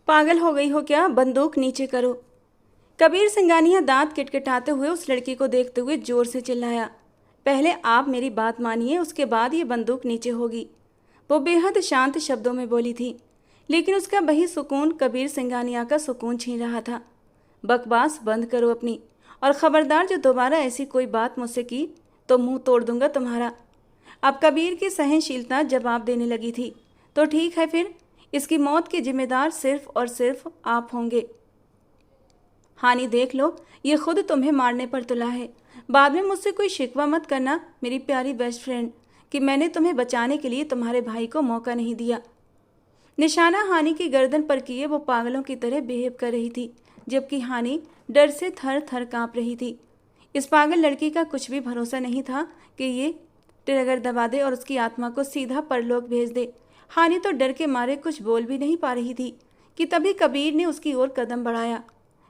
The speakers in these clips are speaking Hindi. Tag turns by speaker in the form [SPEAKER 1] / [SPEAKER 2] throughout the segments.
[SPEAKER 1] पागल हो गई हो क्या? बंदूक नीचे करो। कबीर सिंगानिया दांत किटकिटाते हुए उस लड़की को देखते हुए जोर से चिल्लाया। पहले आप मेरी बात मानिए, उसके बाद ये बंदूक नीचे होगी। वो बेहद शांत शब्दों में बोली थी, लेकिन उसका वही सुकून कबीर सिंगानिया का सुकून छीन रहा था। बकवास बंद करो अपनी, और ख़बरदार जो दोबारा ऐसी कोई बात मुझसे की तो मुंह तोड़ दूंगा तुम्हारा। अब कबीर की सहनशीलता जवाब देने लगी थी। तो ठीक है फिर, इसकी मौत के जिम्मेदार सिर्फ और सिर्फ आप होंगे। हानि देख लो, ये खुद तुम्हें मारने पर तुला है। बाद में मुझसे कोई शिकवा मत करना मेरी प्यारी बेस्ट फ्रेंड, कि मैंने तुम्हें बचाने के लिए तुम्हारे भाई को मौका नहीं दिया। निशाना हानि की गर्दन पर किए वो पागलों की तरह बिहेव कर रही थी, जबकि हानि डर से थर थर काँप रही थी। इस पागल लड़की का कुछ भी भरोसा नहीं था कि ये ट्रिगर दबा दे और उसकी आत्मा को सीधा परलोक भेज दे। हानि तो डर के मारे कुछ बोल भी नहीं पा रही थी कि तभी कबीर ने उसकी ओर कदम बढ़ाया।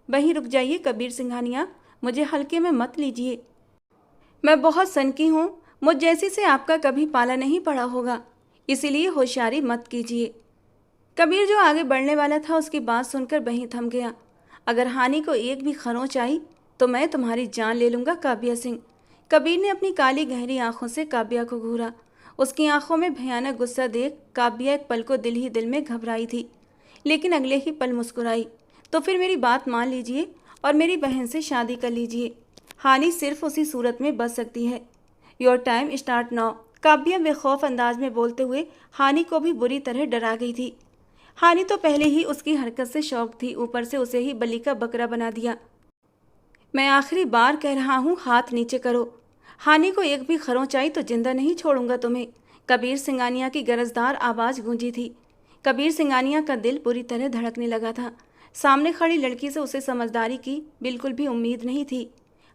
[SPEAKER 1] वहीं रुक जाइए कबीर सिंघानिया, मुझे हल्के में मत लीजिए। मैं बहुत सनकी हूँ, मुझ जैसी से आपका कभी पाला नहीं पड़ा होगा, इसीलिए होशियारी मत कीजिए। कबीर जो आगे बढ़ने वाला था उसकी बात सुनकर वहीं थम गया। अगर हानि को एक भी खरोंच आई तो मैं तुम्हारी जान ले लूँगा काव्या सिंह। कबीर ने अपनी काली गहरी आंखों से काव्या को घूरा। उसकी आंखों में भयानक गुस्सा देख काव्या एक पल को दिल ही दिल में घबराई थी, लेकिन अगले ही पल मुस्कुराई। तो फिर मेरी बात मान लीजिए और मेरी बहन से शादी कर लीजिए। हानि सिर्फ उसी सूरत में बच सकती है। Your time start now. Kavya बेखौफ अंदाज में बोलते हुए हानि को भी बुरी तरह डरा गई थी। हानि तो पहले ही उसकी हरकत से शौक थी, ऊपर से उसे ही बलि का बकरा बना दिया। मैं आखिरी बार कह रहा हूँ, हाथ नीचे करो। हानि को एक भी खरोंच आई तो जिंदा नहीं छोड़ूंगा तुम्हें। कबीर सिंगानिया की गरजदार आवाज़ गूंजी थी। कबीर सिंगानिया का दिल बुरी तरह धड़कने लगा था। सामने खड़ी लड़की से उसे समझदारी की बिल्कुल भी उम्मीद नहीं थी।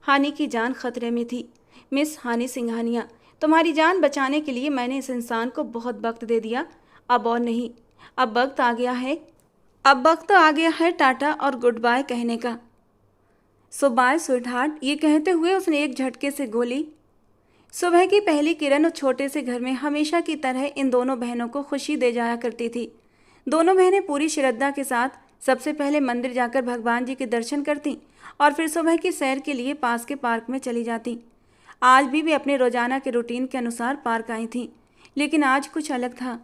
[SPEAKER 1] हानि की जान खतरे में थी। मिस हानि सिंघानिया, तुम्हारी जान बचाने के लिए मैंने इस इंसान को बहुत वक्त दे दिया, अब और नहीं। अब वक्त आ गया है, अब वक्त आ गया है टाटा और गुड बाय कहने का। सो बाय स्वीटहार्ट, ये कहते हुए उसने एक झटके से गोली। सुबह की पहली किरण उस छोटे से घर में हमेशा की तरह इन दोनों बहनों को खुशी दे जाया करती थी। दोनों बहनें पूरी श्रद्धा के साथ सबसे पहले मंदिर जाकर भगवान जी के दर्शन करती और फिर सुबह की सैर के लिए पास के पार्क में चली जाती। आज भी वे अपने रोजाना के रूटीन के अनुसार पार्क आई थीं, लेकिन आज कुछ अलग था।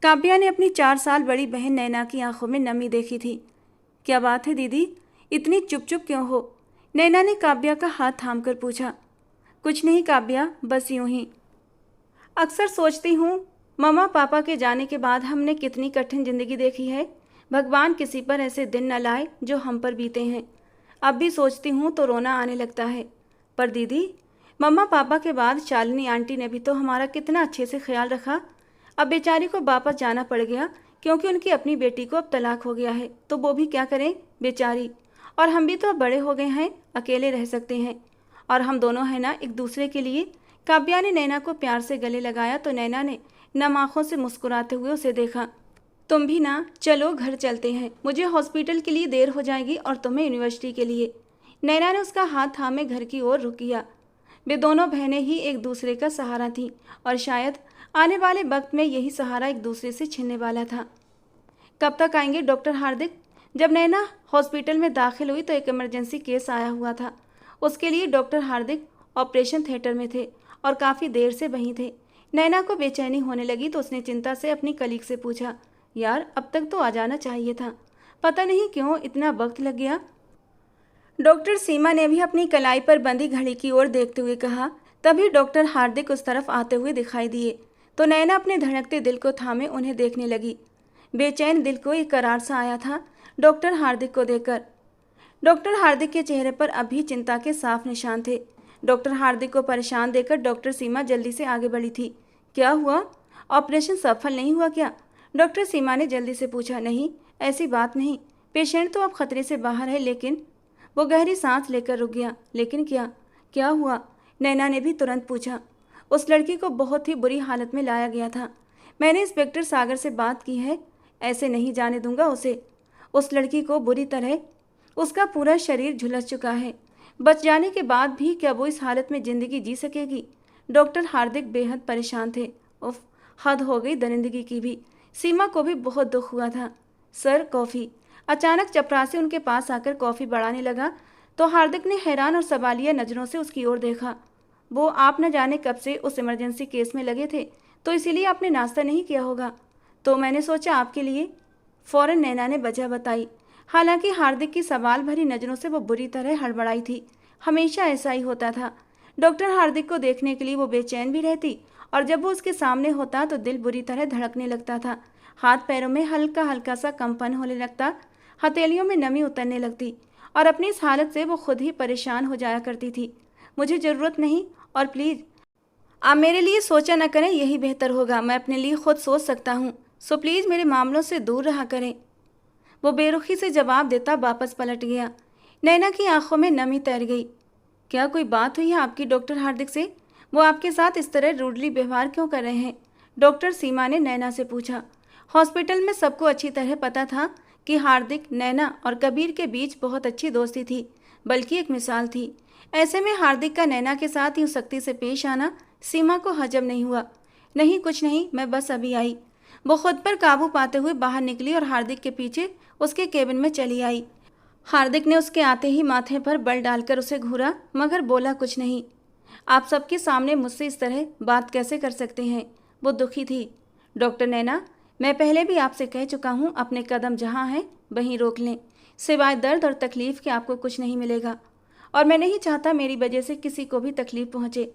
[SPEAKER 1] काव्या ने अपनी 4 साल बड़ी बहन नैना की आंखों में नमी देखी थी। क्या बात है दीदी, इतनी चुप चुप क्यों हो? नैना ने काव्या का हाथ थामकर पूछा। कुछ नहीं काव्या, बस यूं ही। अक्सर सोचती हूँ, मम्मा पापा के जाने के बाद हमने कितनी कठिन जिंदगी देखी है। भगवान किसी पर ऐसे दिन न लाए जो हम पर बीते हैं। अब भी सोचती हूँ तो रोना आने लगता है। पर दीदी, मम्मा पापा के बाद शालिनी आंटी ने भी तो हमारा कितना अच्छे से ख्याल रखा। अब बेचारी को वापस जाना पड़ गया क्योंकि उनकी अपनी बेटी को अब तलाक हो गया है, तो वो भी क्या करें बेचारी। और हम भी तो अब बड़े हो गए हैं, अकेले रह सकते हैं। और हम दोनों हैं ना एक दूसरे के लिए। काव्या ने नैना को प्यार से गले लगाया तो नैना ने नम आंखों से मुस्कुराते हुए उसे देखा। तुम भी ना, चलो घर चलते हैं, मुझे हॉस्पिटल के लिए देर हो जाएगी और तुम्हें यूनिवर्सिटी के लिए। नैना ने उसका हाथ थामे घर की ओर रुक किया। वे दोनों बहनें ही एक दूसरे का सहारा थीं और शायद आने वाले वक्त में यही सहारा एक दूसरे से छिनने वाला था। कब तक आएंगे डॉक्टर हार्दिक? जब नैना हॉस्पिटल में दाखिल हुई तो एक इमरजेंसी केस आया हुआ था। उसके लिए डॉक्टर हार्दिक ऑपरेशन थिएटर में थे और काफ़ी देर से वहीं थे। नैना को बेचैनी होने लगी तो उसने चिंता से अपनी कलीग से पूछा, यार अब तक तो आ जाना चाहिए था, पता नहीं क्यों इतना वक्त लग गया। डॉक्टर सीमा ने भी अपनी कलाई पर बंधी घड़ी की ओर देखते हुए कहा। तभी डॉक्टर हार्दिक उस तरफ आते हुए दिखाई दिए तो नैना अपने धड़कते दिल को थामे उन्हें देखने लगी। बेचैन दिल को एक करार सा आया था डॉक्टर हार्दिक को देखकर। डॉक्टर हार्दिक के चेहरे पर अभी चिंता के साफ निशान थे। डॉक्टर हार्दिक को परेशान देखकर डॉक्टर सीमा जल्दी से आगे बढ़ी थी। क्या हुआ, ऑपरेशन सफल नहीं हुआ क्या? डॉक्टर सीमा ने जल्दी से पूछा। नहीं, ऐसी बात नहीं, पेशेंट तो अब खतरे से बाहर है। लेकिन वो गहरी सांस लेकर रुक गया। लेकिन क्या, क्या हुआ? नैना ने भी तुरंत पूछा। उस लड़की को बहुत ही बुरी हालत में लाया गया था। मैंने इंस्पेक्टर सागर से बात की है, ऐसे नहीं जाने दूंगा उसे। उस लड़की को बुरी तरह, उसका पूरा शरीर झुलस चुका है। बच जाने के बाद भी क्या वो इस हालत में ज़िंदगी जी सकेगी? डॉक्टर हार्दिक बेहद परेशान थे। उफ, हद हो गई दरिंदगी की भी। सीमा को भी बहुत दुख हुआ था। सर कॉफ़ी, अचानक चपरासी उनके पास आकर कॉफ़ी बढ़ाने लगा तो हार्दिक ने हैरान और सवालिया नज़रों से उसकी ओर देखा। वो आप न जाने कब से उस इमरजेंसी केस में लगे थे, तो इसीलिए आपने नाश्ता नहीं किया होगा। तो मैंने सोचा आपके लिए। फ़ौरन नैना ने वजह बताई। हालांकि हार्दिक की सवाल भरी नज़रों से वो बुरी तरह हड़बड़ाई थी। हमेशा ऐसा ही होता था। डॉक्टर हार्दिक को देखने के लिए वो बेचैन भी रहती और जब वो उसके सामने होता तो दिल बुरी तरह धड़कने लगता था। हाथ पैरों में हल्का हल्का सा कंपन होने लगता, हथेलियों में नमी उतरने लगती और अपनी इस हालत से वो खुद ही परेशान हो जाया करती थी। मुझे ज़रूरत नहीं, और प्लीज़ आप मेरे लिए सोचा न करें, यही बेहतर होगा। मैं अपने लिए खुद सोच सकता हूँ, सो प्लीज़ मेरे मामलों से दूर रहा करें। वो बेरुखी से जवाब देता वापस पलट गया। नैना की आंखों में नमी तैर गई। क्या कोई बात हुई है आपकी डॉक्टर हार्दिक से? वो आपके साथ इस तरह रूडली व्यवहार क्यों कर रहे हैं? डॉक्टर सीमा ने नैना से पूछा। हॉस्पिटल में सबको अच्छी तरह पता था कि हार्दिक, नैना और कबीर के बीच बहुत अच्छी दोस्ती थी, बल्कि एक मिसाल थी। ऐसे में हार्दिक का नैना के साथ यूँ सख्ती से पेश आना सीमा को हजम नहीं हुआ। नहीं, कुछ नहीं, मैं बस अभी आई। वो खुद पर काबू पाते हुए बाहर निकली और हार्दिक के पीछे उसके केबिन में चली आई। हार्दिक ने उसके आते ही माथे पर बल डालकर उसे घूरा, मगर बोला कुछ नहीं। आप सबके सामने मुझसे इस तरह बात कैसे कर सकते हैं? वो दुखी थी। डॉक्टर नैना, मैं पहले भी आपसे कह चुका हूँ, अपने कदम जहाँ हैं वहीं रोक लें। सिवाय दर्द और तकलीफ के आपको कुछ नहीं मिलेगा, और मैं नहीं चाहता मेरी वजह से किसी को भी तकलीफ पहुँचे।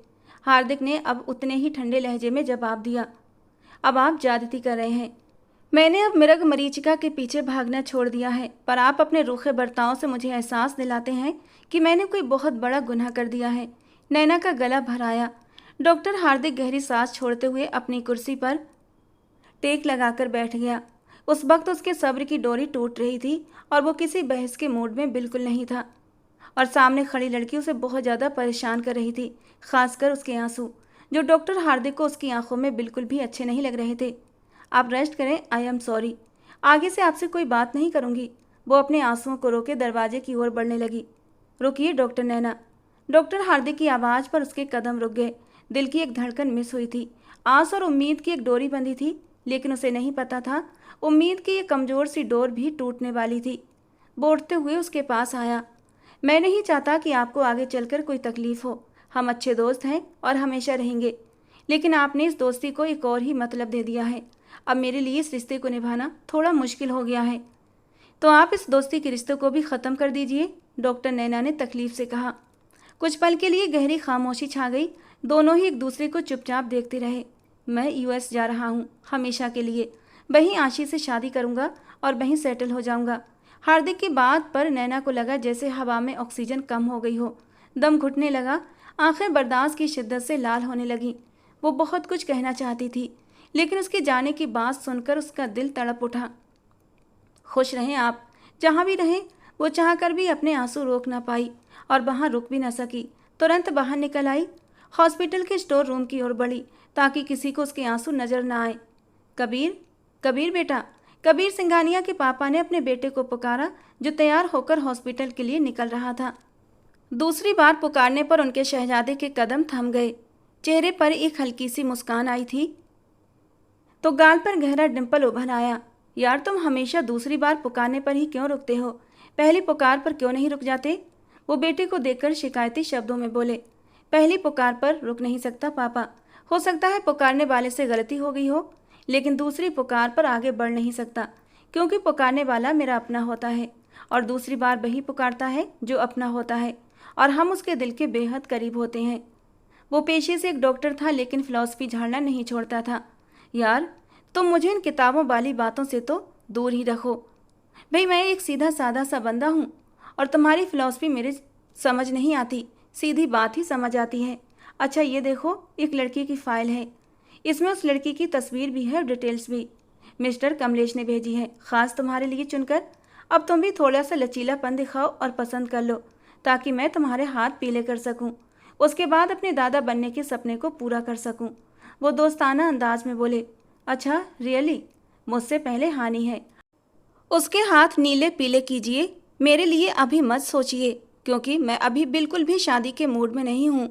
[SPEAKER 1] हार्दिक ने अब उतने ही ठंडे लहजे में जवाब दिया। अब आप ज्यादती कर रहे हैं। मैंने अब मृग मरीचिका के पीछे भागना छोड़ दिया है, पर आप अपने रूखे बर्ताव से मुझे एहसास दिलाते हैं कि मैंने कोई बहुत बड़ा गुनाह कर दिया है। नैना का गला भर आया। डॉक्टर हार्दिक गहरी सांस छोड़ते हुए अपनी कुर्सी पर टेक लगाकर बैठ गया। उस वक्त उसके सब्र की डोरी टूट रही थी और वो किसी बहस के मूड में बिल्कुल नहीं था। और सामने खड़ी लड़की उसे बहुत ज़्यादा परेशान कर रही थी, खासकर उसके आंसू, जो डॉक्टर हार्दिक को उसकी आंखों में बिल्कुल भी अच्छे नहीं लग रहे थे। आप रेस्ट करें, आई एम सॉरी। आगे से आपसे कोई बात नहीं करूंगी। वो अपने आंसुओं को रोके दरवाजे की ओर बढ़ने लगी। रुकिए डॉक्टर नैना। डॉक्टर हार्दिक की आवाज़ पर उसके कदम रुक गए। दिल की एक धड़कन मिस हुई थी। आस और उम्मीद की एक डोरी बंधी थी, लेकिन उसे नहीं पता था उम्मीद की ये कमज़ोर सी डोर भी टूटने वाली थी। बोलते हुए उसके पास आया। मैं नहीं चाहता कि आपको आगे चलकर कोई तकलीफ हो। हम अच्छे दोस्त हैं और हमेशा रहेंगे, लेकिन आपने इस दोस्ती को एक और ही मतलब दे दिया है। अब मेरे लिए इस रिश्ते को निभाना थोड़ा मुश्किल हो गया है, तो आप इस दोस्ती के रिश्ते को भी ख़त्म कर दीजिए, डॉक्टर नैना ने तकलीफ से कहा। कुछ पल के लिए गहरी खामोशी छा गई। दोनों ही एक दूसरे को चुपचाप देखते रहे। मैं यूएस जा रहा हूँ हमेशा के लिए। वहीं आशी से शादी करूँगा और वहीं सेटल हो जाऊँगा। हार्दिक की बात पर नैना को लगा जैसे हवा में ऑक्सीजन कम हो गई हो। दम घुटने लगा। आंखें बर्दाश्त की शिद्दत से लाल होने लगीं। वो बहुत कुछ कहना चाहती थी, लेकिन उसके जाने की बात सुनकर उसका दिल तड़प उठा। खुश रहें आप, जहाँ भी रहें। वो चाहकर भी अपने आंसू रोक ना पाई और वहाँ रुक भी ना सकी। तुरंत बाहर निकल आई। हॉस्पिटल के स्टोर रूम की ओर बढ़ी ताकि किसी को उसके आंसू नजर ना आए। कबीर, कबीर बेटा। कबीर सिंघानिया के पापा ने अपने बेटे को पुकारा, जो तैयार होकर हॉस्पिटल के लिए निकल रहा था। दूसरी बार पुकारने पर उनके शहजादे के कदम थम गए। चेहरे पर एक हल्की सी मुस्कान आई थी तो गाल पर गहरा डिंपल उभर आया। यार, तुम हमेशा दूसरी बार पुकारने पर ही क्यों रुकते हो? पहली पुकार पर क्यों नहीं रुक जाते? वो बेटे को देखकर शिकायती शब्दों में बोले। पहली पुकार पर रुक नहीं सकता पापा। हो सकता है पुकारने वाले से गलती हो गई हो, लेकिन दूसरी पुकार पर आगे बढ़ नहीं सकता, क्योंकि पुकारने वाला मेरा अपना होता है और दूसरी बार वही पुकारता है जो अपना होता है, और हम उसके दिल के बेहद करीब होते हैं। वो पेशे से एक डॉक्टर था, लेकिन फिलॉसफी झाड़ना नहीं छोड़ता था। यार, तुम मुझे इन किताबों वाली बातों से तो दूर ही रखो। भाई, मैं एक सीधा साधा सा बंदा हूँ और तुम्हारी फिलॉसफी मेरे समझ नहीं आती। सीधी बात ही समझ आती है। अच्छा, ये देखो, एक लड़की की फ़ाइल है। इसमें उस लड़की की तस्वीर भी है और डिटेल्स भी। मिस्टर कमलेश ने भेजी है, ख़ास तुम्हारे लिए चुनकर। अब तुम भी थोड़ा सा लचीलापन दिखाओ और पसंद कर लो, ताकि मैं तुम्हारे हाथ पीले कर सकूं। उसके बाद अपने दादा बनने के सपने को पूरा कर सकूं। वो दोस्ताना अंदाज में बोले। अच्छा, रियली? मुझसे पहले हानि है। उसके हाथ नीले पीले कीजिए। मेरे लिए अभी मत सोचिए, क्योंकि मैं अभी बिल्कुल भी शादी के मूड में नहीं हूँ।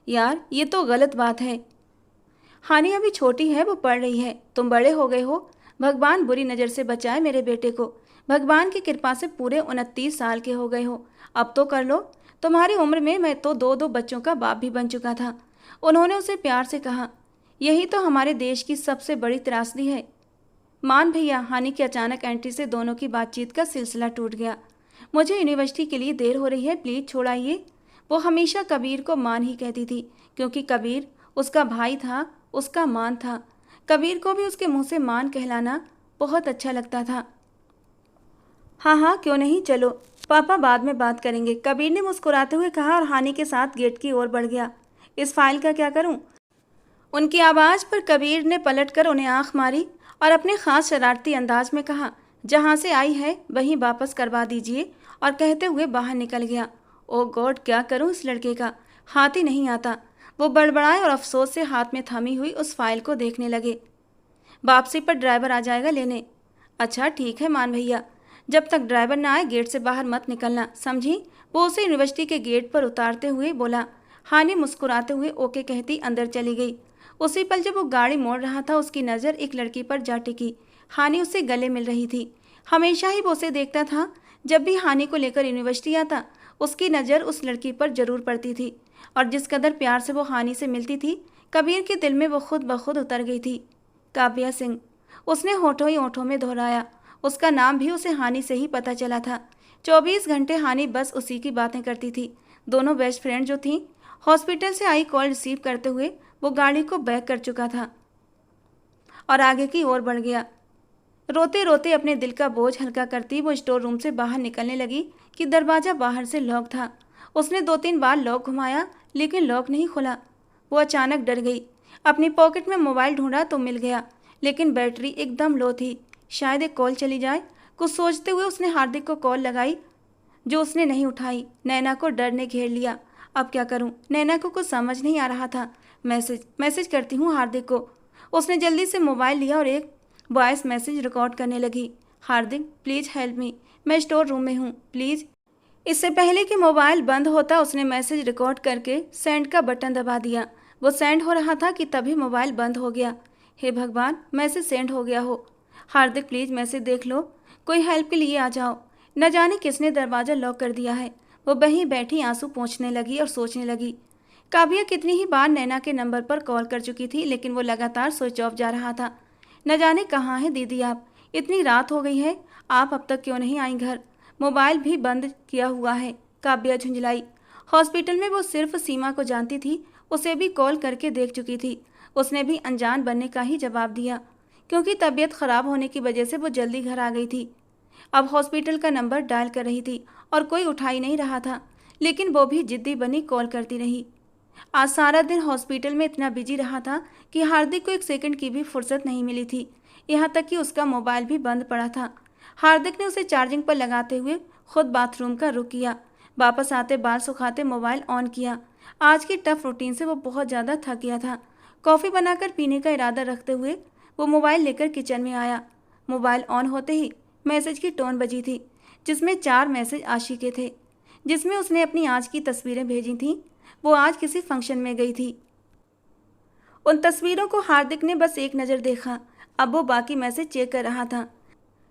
[SPEAKER 1] यार, ये तो गलत बात है। हानि अभी छोटी है, वो पढ़ रही है। तुम बड़े हो गए हो, भगवान बुरी नज़र से बचाए मेरे बेटे को। भगवान की कृपा से पूरे 29 साल के हो गए हो। अब तो कर लो। तुम्हारी उम्र में मैं तो 2-2 बच्चों का बाप भी बन चुका था। उन्होंने उसे प्यार से कहा। यही तो हमारे देश की सबसे बड़ी त्रासदी है। मान भैया, हानि की अचानक एंट्री से दोनों की बातचीत का सिलसिला टूट गया। मुझे यूनिवर्सिटी के लिए देर हो रही है, प्लीज़ छोड़ाइए। वो हमेशा कबीर को मान ही कहती थी, क्योंकि कबीर उसका भाई था, उसका मान था। कबीर को भी उसके मुंह से मान कहलाना बहुत अच्छा लगता था। हाँ हाँ, क्यों नहीं, चलो पापा बाद में बात करेंगे, कबीर ने मुस्कुराते हुए कहा और हानि के साथ गेट की ओर बढ़ गया। इस फाइल का क्या करूं? उनकी आवाज़ पर कबीर ने पलटकर उन्हें आंख मारी और अपने खास शरारती अंदाज में कहा, जहाँ से आई है वहीं वापस करवा दीजिए, और कहते हुए बाहर निकल गया। ओ गॉड, क्या करूं इस लड़के का, हाथ ही नहीं आता। वो बड़बड़ाए और अफसोस से हाथ में थमी हुई उस फाइल को देखने लगे। वापसी पर ड्राइवर आ जाएगा लेने। अच्छा ठीक है मान भैया, जब तक ड्राइवर ना आए गेट से बाहर मत निकलना, समझी? वो उसे यूनिवर्सिटी के गेट पर उतारते हुए बोला। हानि मुस्कुराते हुए ओके कहती अंदर चली गई। उसी पल जब वो गाड़ी मोड़ रहा था, उसकी नज़र एक लड़की पर जा टिकी। हानि उससे गले मिल रही थी। हमेशा ही वो उसे देखता था। जब भी हानि को लेकर यूनिवर्सिटी आता, उसकी नज़र उस लड़की पर जरूर पड़ती थी, और जिस कदर प्यार से वो हानि से मिलती थी, कबीर के दिल में वो खुद ब खुद उतर गई थी। काव्या सिंह, उसने होठों ही होठों में दोहराया। उसका नाम भी उसे हानि से ही पता चला था। 24 घंटे हानि बस उसी की बातें करती थी। दोनों बेस्ट फ्रेंड जो थीं, हॉस्पिटल से आई कॉल रिसीव करते हुए वो गाड़ी को बैक कर चुका था और आगे की ओर बढ़ गया। रोते रोते अपने दिल का बोझ हल्का करती वो स्टोर रूम से बाहर निकलने लगी कि दरवाज़ा बाहर से लॉक था। उसने 2-3 बार लॉक घुमाया, लेकिन लॉक नहीं खुला। वो अचानक डर गई। अपनी पॉकेट में मोबाइल ढूंढा तो मिल गया, लेकिन बैटरी एकदम लो थी। शायद एक कॉल चली जाए, कुछ सोचते हुए उसने हार्दिक को कॉल लगाई, जो उसने नहीं उठाई। नैना को डर ने घेर लिया। अब क्या करूं? नैना को कुछ समझ नहीं आ रहा था। मैसेज करती हूँ हार्दिक को। उसने जल्दी से मोबाइल लिया और एक वॉइस मैसेज रिकॉर्ड करने लगी। हार्दिक, प्लीज़ हेल्प मी, मैं स्टोर रूम में हूँ, प्लीज़। इससे पहले कि मोबाइल बंद होता, उसने मैसेज रिकॉर्ड करके सेंड का बटन दबा दिया। वो सेंड हो रहा था कि तभी मोबाइल बंद हो गया। हे भगवान, मैसेज सेंड हो गया हो। हार्दिक प्लीज़ मैसेज देख लो, कोई हेल्प के लिए आ जाओ। न जाने किसने दरवाज़ा लॉक कर दिया है। वो वहीं बैठी आंसू पोंछने लगी और सोचने लगी। काव्या कितनी ही बार नैना के नंबर पर कॉल कर चुकी थी, लेकिन वो लगातार स्विच ऑफ जा रहा था। न जाने कहाँ हैं दीदी आप, इतनी रात हो गई है, आप अब तक क्यों नहीं आई घर? मोबाइल भी बंद किया हुआ है। काव्या झुंझलाई। हॉस्पिटल में वो सिर्फ सीमा को जानती थी, उसे भी कॉल करके देख चुकी थी। उसने भी अनजान बनने का ही जवाब दिया, क्योंकि तबीयत खराब होने की वजह से वो जल्दी घर आ गई थी। अब हॉस्पिटल का नंबर डायल कर रही थी और कोई उठा ही नहीं रहा था, लेकिन वो भी जिद्दी बनी कॉल करती रही। आज सारा दिन हॉस्पिटल में इतना बिजी रहा था कि हार्दिक को एक सेकंड की भी फुर्सत नहीं मिली थी। यहाँ तक कि उसका मोबाइल भी बंद पड़ा था। हार्दिक ने उसे चार्जिंग पर लगाते हुए खुद बाथरूम का रुख किया। वापस आते बाल सुखाते मोबाइल ऑन किया। आज की टफ रूटीन से वो बहुत ज़्यादा थक गया था। कॉफ़ी बनाकर पीने का इरादा रखते हुए वो मोबाइल लेकर किचन में आया। मोबाइल ऑन होते ही मैसेज की टोन बजी थी, जिसमें 4 मैसेज आशी के थे, जिसमें उसने अपनी आज की तस्वीरें भेजी थीं। वो आज किसी फंक्शन में गई थी। उन तस्वीरों को हार्दिक ने बस एक नज़र देखा। अब वो बाकी मैसेज चेक कर रहा था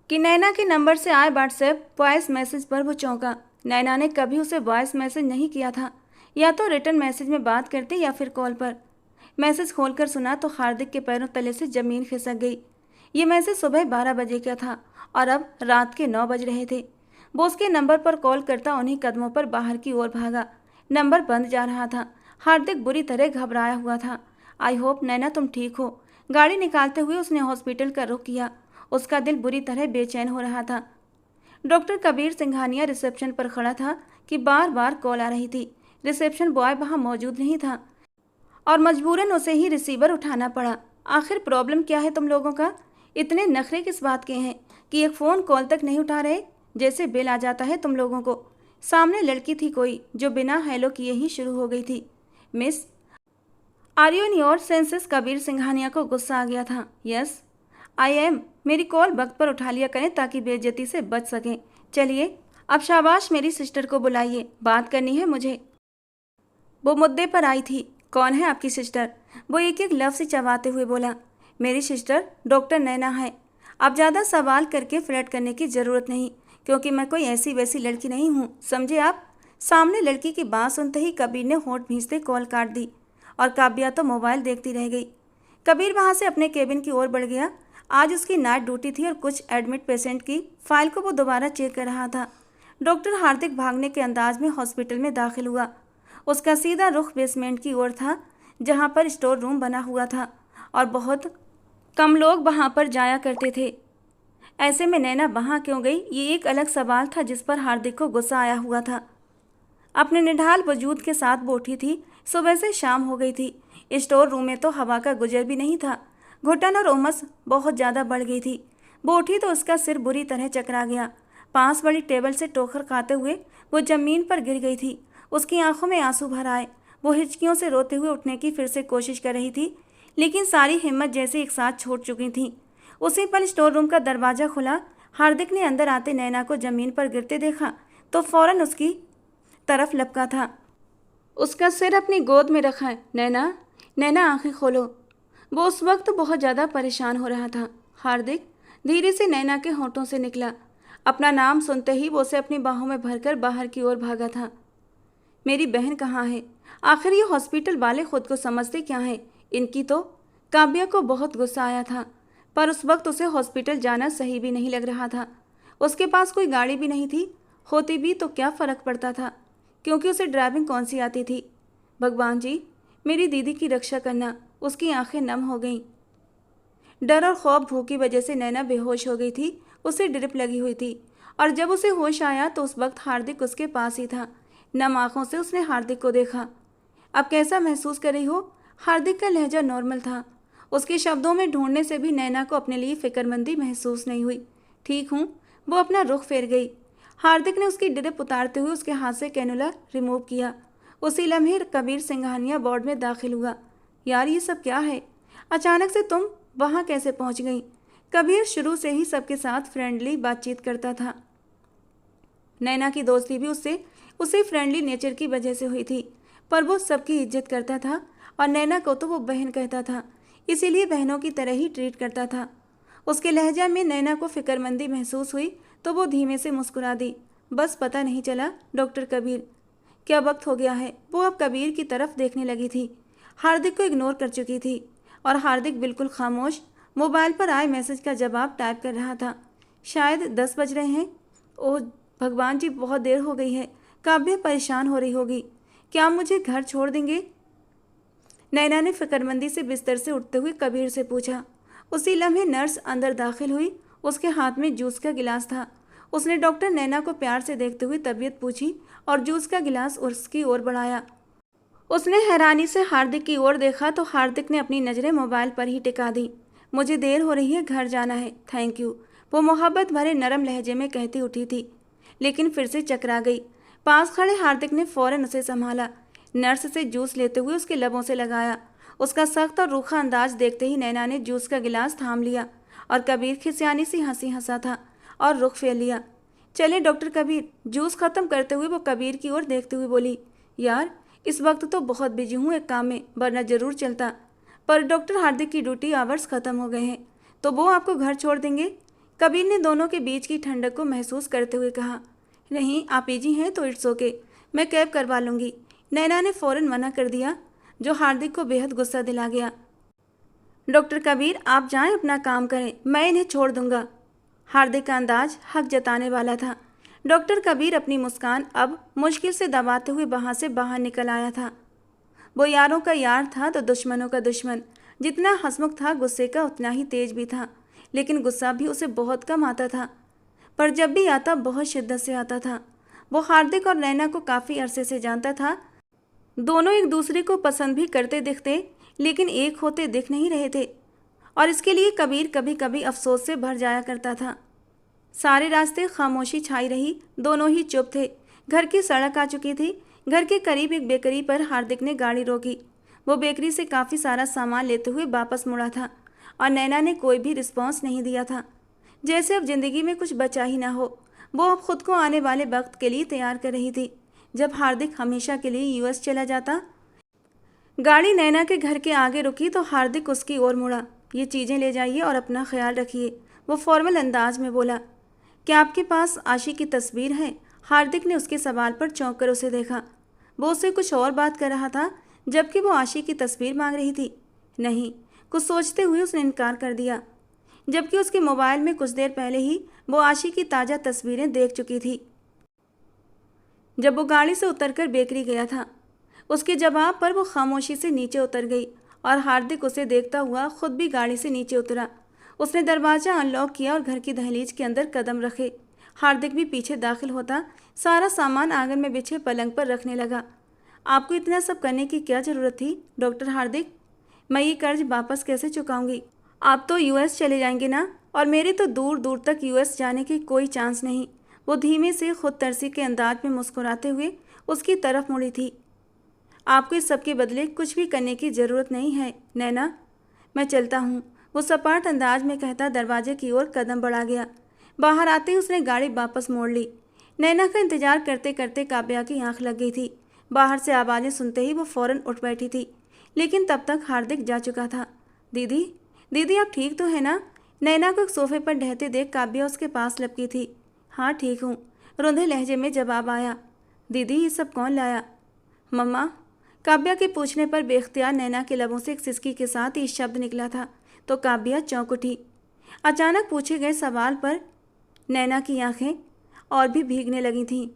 [SPEAKER 1] कि नैना के नंबर से आए व्हाट्सएप वॉइस मैसेज पर वो चौंका। नैना ने कभी उसे वॉइस मैसेज नहीं किया था, या तो रिटर्न मैसेज में बात करते या फिर कॉल पर। मैसेज खोलकर सुना तो हार्दिक के पैरों तले से ज़मीन खिसक गई। ये मैसेज सुबह 12 बजे का था और अब रात के 9 बज रहे थे। वो उसके नंबर पर कॉल करता उन्हीं कदमों पर बाहर की ओर भागा। नंबर बंद जा रहा था। हार्दिक बुरी तरह घबराया हुआ था। आई होप नैना तुम ठीक हो। गाड़ी निकालते हुए उसने हॉस्पिटल का रुख किया। उसका दिल बुरी तरह बेचैन हो रहा था। डॉक्टर कबीर सिंघानिया रिसेप्शन पर खड़ा था कि बार बार कॉल आ रही थी। रिसेप्शन बॉय वहाँ मौजूद नहीं था और मजबूरन उसे ही रिसीवर उठाना पड़ा। आखिर प्रॉब्लम क्या है तुम लोगों का? इतने नखरे किस बात के हैं कि एक फ़ोन कॉल तक नहीं उठा रहे? जैसे बिल आ जाता है तुम लोगों को। सामने लड़की थी कोई, जो बिना हेलो किए ही शुरू हो गई थी। Miss, are you in your senses? Kabir Singhania को गुस्सा आ गया था। Yes I am. मेरी कॉल वक्त पर उठा लिया करें ताकि बेइज्जती से बच सकें। चलिए अब शाबाश, मेरी सिस्टर को बुलाइए, बात करनी है मुझे। वो मुद्दे पर आई थी। कौन है आपकी सिस्टर? वो एक एक लफ्ज़ चबाते हुए बोला। मेरी सिस्टर डॉक्टर नैना है। अब ज़्यादा सवाल करके फ्लर्ट करने की ज़रूरत नहीं, क्योंकि मैं कोई ऐसी वैसी लड़की नहीं हूँ, समझे आप। सामने लड़की की बात सुनते ही कबीर ने होंठ भींचते कॉल काट दी और काव्या तो मोबाइल देखती रह गई। कबीर वहाँ से अपने केबिन की ओर बढ़ गया। आज उसकी नाइट ड्यूटी थी और कुछ एडमिट पेशेंट की फाइल को वो दोबारा चेक कर रहा था। डॉक्टर हार्दिक भागने के अंदाज में हॉस्पिटल में दाखिल हुआ। उसका सीधा रुख बेसमेंट की ओर था, जहाँ पर स्टोर रूम बना हुआ था और बहुत कम लोग वहाँ पर जाया करते थे। ऐसे में नैना वहाँ क्यों गई, ये एक अलग सवाल था जिस पर हार्दिक को गुस्सा आया हुआ था। अपने निढाल वजूद के साथ वो उठी थी। सुबह से शाम हो गई थी। स्टोर रूम में तो हवा का गुजर भी नहीं था। घुटन और उमस बहुत ज़्यादा बढ़ गई थी। वो उठी तो उसका सिर बुरी तरह चकरा गया। पास बड़ी टेबल से ठोकर खाते हुए वो जमीन पर गिर गई थी। उसकी आंखों में आंसू भर आए। वो हिचकियों से रोते हुए उठने की फिर से कोशिश कर रही थी, लेकिन सारी हिम्मत जैसे एक साथ छूट चुकी थी। उसी पल स्टोर रूम का दरवाज़ा खुला। हार्दिक ने अंदर आते नैना को जमीन पर गिरते देखा तो फौरन उसकी तरफ लपका था। उसका सिर अपनी गोद में रखा। नैना, नैना आंखें खोलो। वो उस वक्त बहुत ज़्यादा परेशान हो रहा था। हार्दिक धीरे से नैना के होंठों से निकला। अपना नाम सुनते ही वो उसे अपनी बाहों में भरकर बाहर की ओर भागा था। मेरी बहन कहाँ है? आखिर ये हॉस्पिटल वाले खुद को समझते क्या हैं? इनकी तो। काव्या को बहुत गुस्सा आया था, पर उस वक्त उसे हॉस्पिटल जाना सही भी नहीं लग रहा था। उसके पास कोई गाड़ी भी नहीं थी। होती भी तो क्या फ़र्क पड़ता था, क्योंकि उसे ड्राइविंग कौन सी आती थी। भगवान जी, मेरी दीदी की रक्षा करना। उसकी आंखें नम हो गईं। डर और खौफ भूख की वजह से नैना बेहोश हो गई थी। उसे ड्रिप लगी हुई थी और जब उसे होश आया तो उस वक्त हार्दिक उसके पास ही था। नम आंखों से उसने हार्दिक को देखा। अब कैसा महसूस कर रही हो? हार्दिक का लहजा नॉर्मल था। उसके शब्दों में ढूंढने से भी नैना को अपने लिए फिक्रमंदी महसूस नहीं हुई। ठीक हूँ। वो अपना रुख फेर गई। हार्दिक ने उसकी ड्रिप उतारते हुए उसके हाथ से कैनुला रिमूव किया। उसी लम्हे कबीर सिंघानिया वार्ड में दाखिल हुआ। यार, ये सब क्या है? अचानक से तुम वहाँ कैसे पहुँच गई? कबीर शुरू से ही सबके साथ फ्रेंडली बातचीत करता था। नैना की दोस्ती भी उसे फ्रेंडली नेचर की वजह से हुई थी, पर वो सबकी इज्जत करता था और नैना को तो वो बहन कहता था, इसीलिए बहनों की तरह ही ट्रीट करता था। उसके लहजा में नैना को फिक्रमंदी महसूस हुई तो वो धीमे से मुस्कुरा दी। बस पता नहीं चला डॉक्टर कबीर। क्या वक्त हो गया है? वो अब कबीर की तरफ देखने लगी थी। हार्दिक को इग्नोर कर चुकी थी और हार्दिक बिल्कुल खामोश मोबाइल पर आए मैसेज का जवाब टाइप कर रहा था। शायद 10 बज रहे हैं। ओह भगवान जी, बहुत देर हो गई है। काव्या परेशान हो रही होगी। क्या आप मुझे घर छोड़ देंगे? नैना ने फिक्रमंदी से बिस्तर से उठते हुए कबीर से पूछा। उसी लम्हे नर्स अंदर दाखिल हुई। उसके हाथ में जूस का गिलास था। उसने डॉक्टर नैना को प्यार से देखते हुए तबीयत पूछी और जूस का गिलास उसकी ओर बढ़ाया। उसने हैरानी से हार्दिक की ओर देखा तो हार्दिक ने अपनी नज़रें मोबाइल पर ही टिका दी। मुझे देर हो रही है, घर जाना है, थैंक यू, वो मोहब्बत भरे नरम लहजे में कहती उठी थी, लेकिन फिर से चकरा गई। पास खड़े हार्दिक ने फौरन उसे संभाला। नर्स से जूस लेते हुए उसके लबों से लगाया। उसका सख्त और रूखा अंदाज देखते ही नैना ने जूस का गिलास थाम लिया और कबीर खिसियानी सी हंसी हंसा था और रुख फेर लिया। चले डॉक्टर कबीर। जूस खत्म करते हुए वो कबीर की ओर देखते हुए बोली, यार इस वक्त तो बहुत बिजी हूँ एक काम में, वरना जरूर चलता, पर डॉक्टर हार्दिक की ड्यूटी आवर्स ख़त्म हो गए हैं तो वो आपको घर छोड़ देंगे। कबीर ने दोनों के बीच की ठंडक को महसूस करते हुए कहा। नहीं, आप बिजी हैं तो इट्स ओके, मैं कैब करवा लूँगी। नैना ने फ़ौरन मना कर दिया, जो हार्दिक को बेहद गुस्सा दिला गया। डॉक्टर कबीर, आप जाएं, अपना काम करें, मैं इन्हें छोड़ दूंगा। हार्दिक का अंदाज हक जताने वाला था। डॉक्टर कबीर अपनी मुस्कान अब मुश्किल से दबाते हुए वहाँ से बाहर निकल आया था। वो यारों का यार था तो दुश्मनों का दुश्मन। जितना हंसमुख था गुस्से का उतना ही तेज भी था, लेकिन गुस्सा भी उसे बहुत कम आता था, पर जब भी आता बहुत शिद्दत से आता था। वो हार्दिक और नैना को काफ़ी अरसे से जानता था। दोनों एक दूसरे को पसंद भी करते दिखते, लेकिन एक होते दिख नहीं रहे थे, और इसके लिए कबीर कभी कभी अफसोस से भर जाया करता था। सारे रास्ते खामोशी छाई रही। दोनों ही चुप थे। घर की सड़क आ चुकी थी। घर के करीब एक बेकरी पर हार्दिक ने गाड़ी रोकी। वो बेकरी से काफ़ी सारा सामान लेते हुए वापस मुड़ा था और नैना ने कोई भी रिस्पॉन्स नहीं दिया था, जैसे अब ज़िंदगी में कुछ बचा ही ना हो। वो अब खुद को आने वाले वक्त के लिए तैयार कर रही थी, जब हार्दिक हमेशा के लिए यूएस चला जाता। गाड़ी नैना के घर के आगे रुकी तो हार्दिक उसकी ओर मुड़ा। ये चीज़ें ले जाइए और अपना ख्याल रखिए, वो फॉर्मल अंदाज में बोला। क्या आपके पास आशी की तस्वीर है? हार्दिक ने उसके सवाल पर चौंक कर उसे देखा। वो उससे कुछ और बात कर रहा था जबकि वो आशी की तस्वीर मांग रही थी। नहीं, कुछ सोचते हुए उसने इनकार कर दिया, जबकि उसके मोबाइल में कुछ देर पहले ही वो आशी की ताज़ा तस्वीरें देख चुकी थी जब वो गाड़ी से उतरकर बेकरी गया था। उसके जवाब पर वो खामोशी से नीचे उतर गई और हार्दिक उसे देखता हुआ खुद भी गाड़ी से नीचे उतरा। उसने दरवाज़ा अनलॉक किया और घर की दहलीज के अंदर कदम रखे। हार्दिक भी पीछे दाखिल होता सारा सामान आंगन में बिछे पलंग पर रखने लगा। आपको इतना सब करने की क्या ज़रूरत थी डॉक्टर हार्दिक? मैं ये कर्ज वापस कैसे चुकाऊंगी? आप तो यूएस चले जाएंगे ना, और मेरे तो दूर दूर तक यूएस जाने की कोई चांस नहीं। वो धीमे से खुद तरसी के अंदाज में मुस्कुराते हुए उसकी तरफ मुड़ी थी। आपको इस सब के बदले कुछ भी करने की ज़रूरत नहीं है नैना, मैं चलता हूँ, वो सपाट अंदाज में कहता दरवाजे की ओर कदम बढ़ा गया। बाहर आते ही उसने गाड़ी वापस मोड़ ली। नैना का इंतजार करते करते काव्या की आंख लग गई थी। बाहर से आवाज़ें सुनते ही वो फौरन उठ बैठी थी, लेकिन तब तक हार्दिक जा चुका था। दीदी, दीदी आप ठीक तो है ना? नैना को एक सोफे पर ढहते देख काव्या उसके पास लपकी थी। हाँ ठीक हूँ, रुंधे लहजे में जवाब आया। दीदी ये सब कौन लाया? मम्मा। काव्या के पूछने पर बेख्तियार नैना के लबों से एक सिसकी के साथ ये शब्द निकला था तो काव्या चौंक उठी। अचानक पूछे गए सवाल पर नैना की आंखें और भी भीगने लगी थीं।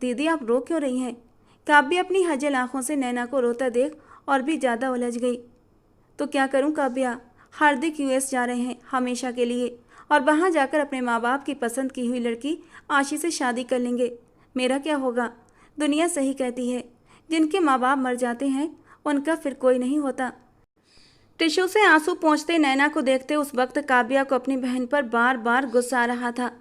[SPEAKER 1] दीदी आप रो क्यों रही हैं? काव्या अपनी हजल आंखों से नैना को रोता देख और भी ज़्यादा उलझ गई। तो क्या करूं काव्या, हार्दिक यूएस जा रहे हैं हमेशा के लिए, और वहां जाकर अपने माँ बाप की पसंद की हुई लड़की आशी से शादी कर लेंगे। मेरा क्या होगा? दुनिया सही कहती है, जिनके माँ बाप मर जाते हैं उनका फिर कोई नहीं होता। टिश्यू से आंसू पोंछते नैना को देखते उस वक्त काव्या को अपनी बहन पर बार बार गुस्सा आ रहा था,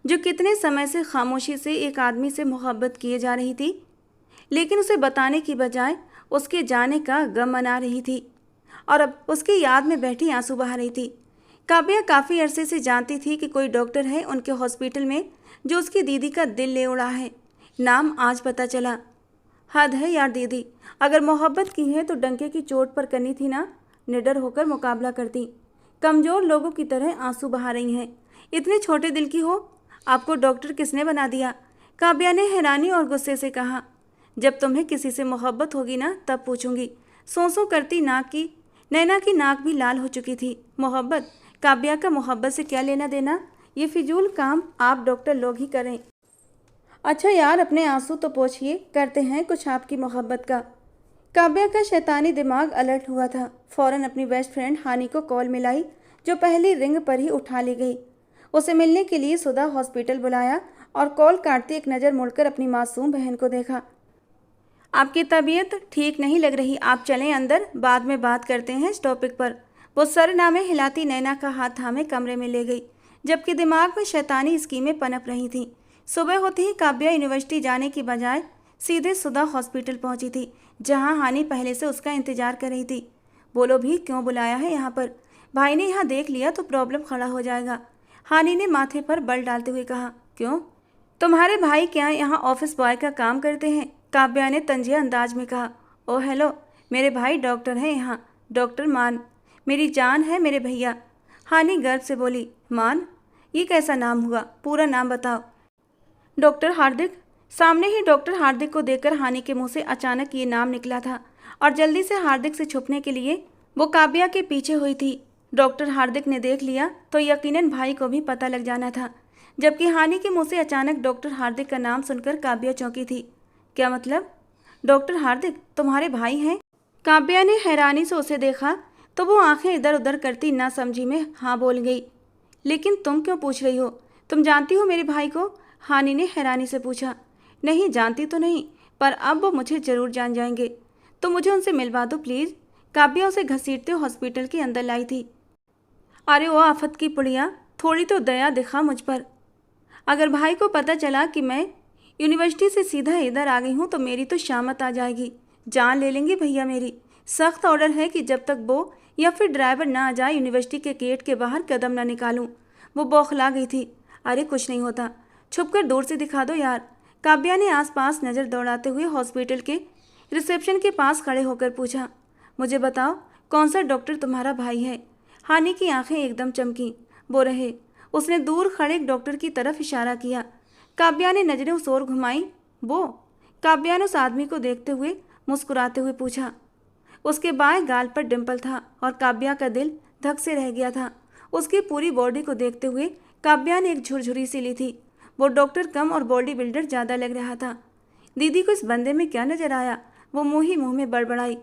[SPEAKER 1] जो कितने समय से खामोशी से एक आदमी से मोहब्बत किए जा रही थी, लेकिन उसे बताने की बजाय उसके जाने का गम मना रही थी और अब उसकी याद में बैठी आंसू बहा रही थी। काव्या काफ़ी अरसे से जानती थी कि कोई डॉक्टर है उनके हॉस्पिटल में जो उसकी दीदी का दिल ले उड़ा है। नाम आज पता चला। हद है यार दीदी, अगर मोहब्बत की है तो डंके की चोट पर करनी थी ना, निडर होकर मुकाबला करती। कमज़ोर लोगों की तरह आंसू बहा रही हैं। इतने छोटे दिल की हो, आपको डॉक्टर किसने बना दिया? काव्या ने हैरानी और गुस्से से कहा। जब तुम्हें किसी से मोहब्बत होगी ना तब पूछूंगी। सो करती नाक की नैना की नाक भी लाल हो चुकी थी। मोहब्बत? काव्या का मोहब्बत से क्या लेना देना? ये फिजूल काम आप डॉक्टर लोग ही करें। अच्छा यार अपने आंसू तो पोंछिए, करते हैं कुछ आपकी मोहब्बत का। काव्या का शैतानी दिमाग अलर्ट हुआ था। फ़ौरन अपनी बेस्ट फ्रेंड हानि को कॉल मिलाई, जो पहली रिंग पर ही उठा ली गई। उसे मिलने के लिए सुधा हॉस्पिटल बुलाया और कॉल काटते एक नज़र मुड़कर अपनी मासूम बहन को देखा। आपकी तबीयत ठीक नहीं लग रही, आप चलें अंदर, बाद में बात करते हैं इस टॉपिक पर। वो सरनामे हिलाती नैना का हाथ थामे कमरे में ले गई, जबकि दिमाग में शैतानी स्कीमें पनप रही थीं। सुबह होते ही काव्या यूनिवर्सिटी जाने की बजाय सीधे सुधा हॉस्पिटल पहुंची थी, जहां हानि पहले से उसका इंतजार कर रही थी। बोलो भी क्यों बुलाया है यहाँ पर? भाई ने यहाँ देख लिया तो प्रॉब्लम खड़ा हो जाएगा। हानि ने माथे पर बल डालते हुए कहा। क्यों? तुम्हारे भाई क्या यहाँ ऑफिस बॉय का काम करते हैं? काव्या ने तंजिया अंदाज में कहा। ओ हेलो, मेरे भाई डॉक्टर हैं यहाँ, डॉक्टर मान। मेरी जान है मेरे भैया। हानि गर्व से बोली। मान? ये कैसा नाम हुआ? पूरा नाम बताओ। डॉक्टर हार्दिक। सामने ही डॉक्टर हार्दिक को देखकर हानि के मुंह से अचानक ये नाम निकला था और जल्दी से हार्दिक से छुपने के लिए वो काव्या के पीछे हुई थी। डॉक्टर हार्दिक ने देख लिया तो यकीनन भाई को भी पता लग जाना था, जबकि हानि के मुंह से अचानक डॉक्टर हार्दिक का नाम सुनकर काव्या चौंकी थी। क्या मतलब? डॉक्टर हार्दिक तुम्हारे भाई हैं? काव्या ने हैरानी से उसे देखा तो वो आंखें इधर उधर करती ना समझी में हाँ बोल गई। लेकिन तुम क्यों पूछ रही हो? तुम जानती हो मेरे भाई को? हानि ने हैरानी से पूछा। नहीं जानती तो नहीं, पर अब वो मुझे ज़रूर जान जाएंगे। तो मुझे उनसे मिलवा दो प्लीज़। काव्या उसे घसीटते हॉस्पिटल के अंदर लाई थी। अरे वो आफत की पुड़िया, थोड़ी तो दया दिखा मुझ पर। अगर भाई को पता चला कि मैं यूनिवर्सिटी से सीधा इधर आ गई हूँ तो मेरी तो शामत आ जाएगी, जान ले लेंगे भैया मेरी। सख्त ऑर्डर है कि जब तक वो या फिर ड्राइवर ना आ जाए यूनिवर्सिटी के गेट के बाहर कदम ना निकालूं। वो बौखला गई थी। अरे कुछ नहीं होता, छुपकर दूर से दिखा दो यार। काव्या ने आसपास नज़र दौड़ाते हुए हॉस्पिटल के रिसेप्शन के पास खड़े होकर पूछा। मुझे बताओ कौन सा डॉक्टर तुम्हारा भाई है? हानि की आंखें एकदम चमकी। वो रहे, उसने दूर खड़े एक डॉक्टर की तरफ इशारा किया। काव्या ने नजरें उस ओर घुमाई। वो? काव्या ने उस आदमी को देखते हुए मुस्कुराते हुए पूछा। उसके बाएं गाल पर डिंपल था और काव्या का दिल धक से रह गया था। उसकी पूरी बॉडी को देखते हुए काव्या ने एक झुरझुरी सी ली थी। वो डॉक्टर कम और बॉडी बिल्डर ज़्यादा लग रहा था। दीदी को इस बंदे में क्या नजर आया? वो मुँह ही मुँह में बड़बड़ाई।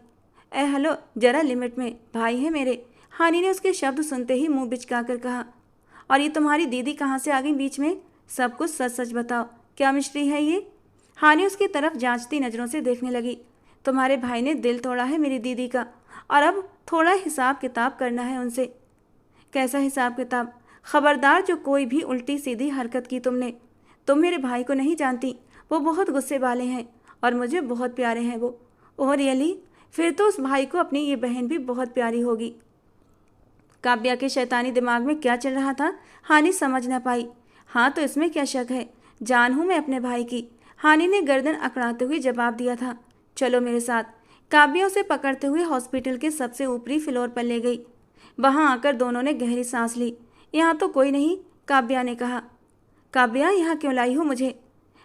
[SPEAKER 1] हेलो, जरा लिमिट में, भाई है मेरे। हानि ने उसके शब्द सुनते ही मुंह बिचका कर कहा। और ये तुम्हारी दीदी कहाँ से आ गई बीच में? सब कुछ सच सच बताओ, क्या मिस्ट्री है ये? हानि उसकी तरफ जांचती नज़रों से देखने लगी। तुम्हारे भाई ने दिल तोड़ा है मेरी दीदी का, और अब थोड़ा हिसाब किताब करना है उनसे। कैसा हिसाब किताब? खबरदार जो कोई भी उल्टी सीधी हरकत की तुमने। तुम मेरे भाई को नहीं जानती, वो बहुत गुस्से वाले हैं और मुझे बहुत प्यारे हैं वो। Oh really? फिर तो उस भाई को अपनी ये बहन भी बहुत प्यारी होगी। काव्या के शैतानी दिमाग में क्या चल रहा था हानि समझ न पाई। हाँ तो इसमें क्या शक है, जान हूँ मैं अपने भाई की। हानि ने गर्दन अकड़ाते हुए जवाब दिया था। चलो मेरे साथ। काव्या उसे पकड़ते हुए हॉस्पिटल के सबसे ऊपरी फ्लोर पर ले गई। वहाँ आकर दोनों ने गहरी सांस ली। यहाँ तो कोई नहीं, काव्या ने कहा। काव्या, यहाँ क्यों लाई हो मुझे?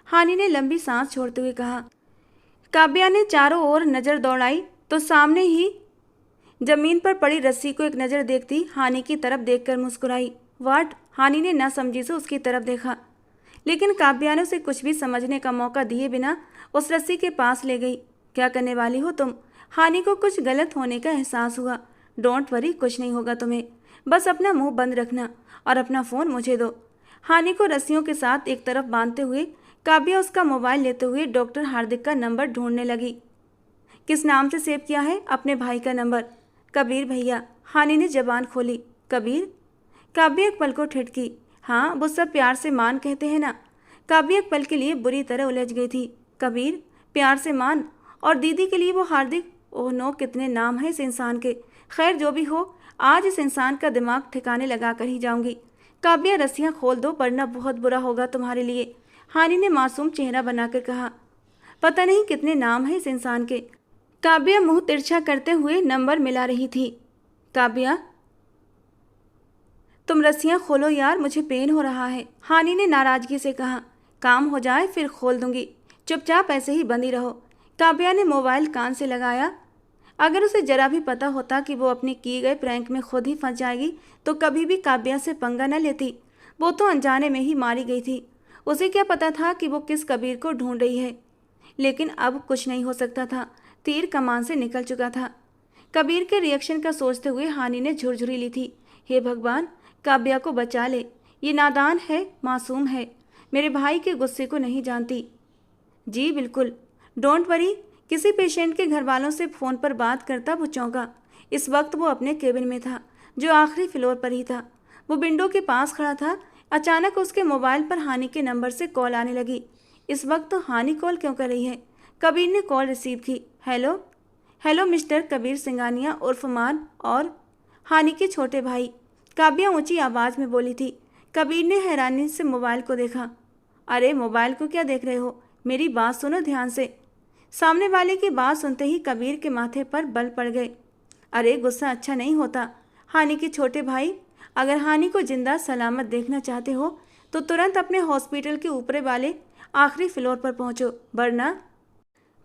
[SPEAKER 1] हानि ने लंबी सांस छोड़ते हुए कहा। काव्या ने चारों ओर नज़र दौड़ाई तो सामने ही जमीन पर पड़ी रस्सी को एक नज़र देखती हानि की तरफ देखकर मुस्कुराई। वाट? हानि ने ना समझी से उसकी तरफ देखा, लेकिन काव्या ने उसे कुछ भी समझने का मौका दिए बिना उस रस्सी के पास ले गई। क्या करने वाली हो तुम? हानि को कुछ गलत होने का एहसास हुआ। डोंट वरी, कुछ नहीं होगा तुम्हें, बस अपना मुंह बंद रखना और अपना फ़ोन मुझे दो। हानि को रस्सियों के साथ एक तरफ बांधते हुए काव्या उसका मोबाइल लेते हुए डॉक्टर हार्दिक का नंबर ढूंढने लगी। किस नाम से सेव किया है? अपने भाई का नंबर। कबीर भैया। हानि ने जबान खोली। कबीर? काव्या एक पल को ठिठकी। हाँ, वो सब प्यार से मान कहते हैं ना। काव्या एक पल के लिए बुरी तरह उलझ गई थी। कबीर? प्यार से मान? और दीदी के लिए वो हार्दिक? ओह नो, कितने नाम हैं इस इंसान के। खैर जो भी हो, आज इस इंसान का दिमाग ठिकाने लगा कर ही जाऊंगी। काव्या, रस्सियाँ खोल दो वरना बहुत बुरा होगा तुम्हारे लिए। हानि ने मासूम चेहरा बनाकर कहा। पता नहीं कितने नाम हैं इस इंसान के। काव्या मुंह तिरछा करते हुए नंबर मिला रही थी। काव्या, तुम रस्सियाँ खोलो यार, मुझे पेन हो रहा है। हानि ने नाराजगी से कहा। काम हो जाए फिर खोल दूंगी, चुपचाप ऐसे ही बंदी रहो। काव्या ने मोबाइल कान से लगाया। अगर उसे जरा भी पता होता कि वो अपने किए गए प्रैंक में खुद ही फंस जाएगी तो कभी भी काव्या से पंगा न लेती। वो तो अनजाने में ही मारी गई थी। उसे क्या पता था कि वो किस कबीर को ढूंढ रही है। लेकिन अब कुछ नहीं हो सकता था, तीर कमान से निकल चुका था। कबीर के रिएक्शन का सोचते हुए हानि ने झुरझुरी ली थी। हे भगवान, काव्या को बचा ले, ये नादान है, मासूम है, मेरे भाई के गुस्से को नहीं जानती। जी बिल्कुल, डोंट वरी। किसी पेशेंट के घर वालों से फ़ोन पर बात करता वो चौंका। इस वक्त वो अपने केबिन में था, जो आखिरी फ्लोर पर ही था। वो विंडो के पास खड़ा था। अचानक उसके मोबाइल पर हानि के नंबर से कॉल आने लगी। इस वक्त तो हानि कॉल क्यों कर रही है? कबीर ने कॉल रिसीव की। Hello? Hello mister Kabir Singhania उर्फ मान और हानि के छोटे भाई। काव्या ऊंची आवाज़ में बोली थी। कबीर ने हैरानी से मोबाइल को देखा। अरे मोबाइल को क्या देख रहे हो, मेरी बात सुनो ध्यान से। सामने वाले की बात सुनते ही कबीर के माथे पर बल पड़ गए। अरे गुस्सा अच्छा नहीं होता हानि के छोटे भाई। अगर हानि को जिंदा सलामत देखना चाहते हो तो तुरंत अपने हॉस्पिटल के ऊपरे वाले आखिरी फ्लोर पर पहुंचो, वरना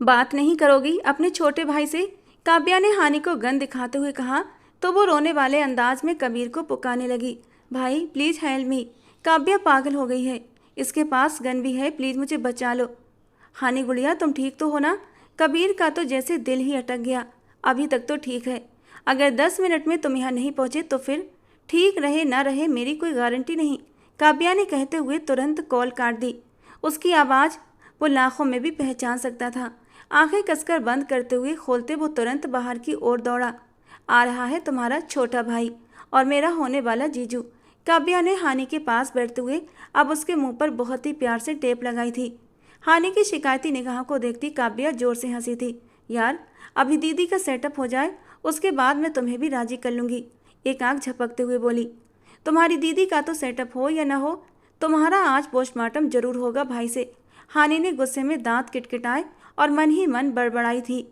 [SPEAKER 1] बात नहीं करोगी अपने छोटे भाई से? काव्या ने हानि को गन दिखाते हुए कहा तो वो रोने वाले अंदाज में कबीर को पुकारने लगी। भाई प्लीज़ हेल्प मी, काव्या पागल हो गई है, इसके पास गन भी है, प्लीज़ मुझे बचा लो। हानि गुड़िया, तुम ठीक तो हो ना? कबीर का तो जैसे दिल ही अटक गया। अभी तक तो ठीक है, अगर 10 मिनट में तुम यहाँ नहीं पहुँचे तो फिर ठीक रहे ना रहे मेरी कोई गारंटी नहीं। काव्या ने कहते हुए तुरंत कॉल काट दी। उसकी आवाज़ वो लाखों में भी पहचान सकता था। आंखें कसकर बंद करते हुए खोलते वो तुरंत बाहर की ओर दौड़ा। आ रहा है तुम्हारा छोटा भाई और मेरा होने वाला जीजू। काव्या ने हानि के पास बैठते हुए अब उसके मुंह पर बहुत ही प्यार से टेप लगाई थी। हानि की शिकायती निगाह को देखती काव्या जोर से हंसी थी। यार अभी दीदी का सेटअप हो जाए, उसके बाद मैं तुम्हें भी राजी कर लूँगी। एक आंख झपकते हुए बोली। तुम्हारी दीदी का तो सेटअप हो या ना हो, तुम्हारा आज पोस्टमार्टम जरूर होगा भाई से। हानि ने गुस्से में दांत किटकिटाए और मन ही मन बड़बड़ाई थी।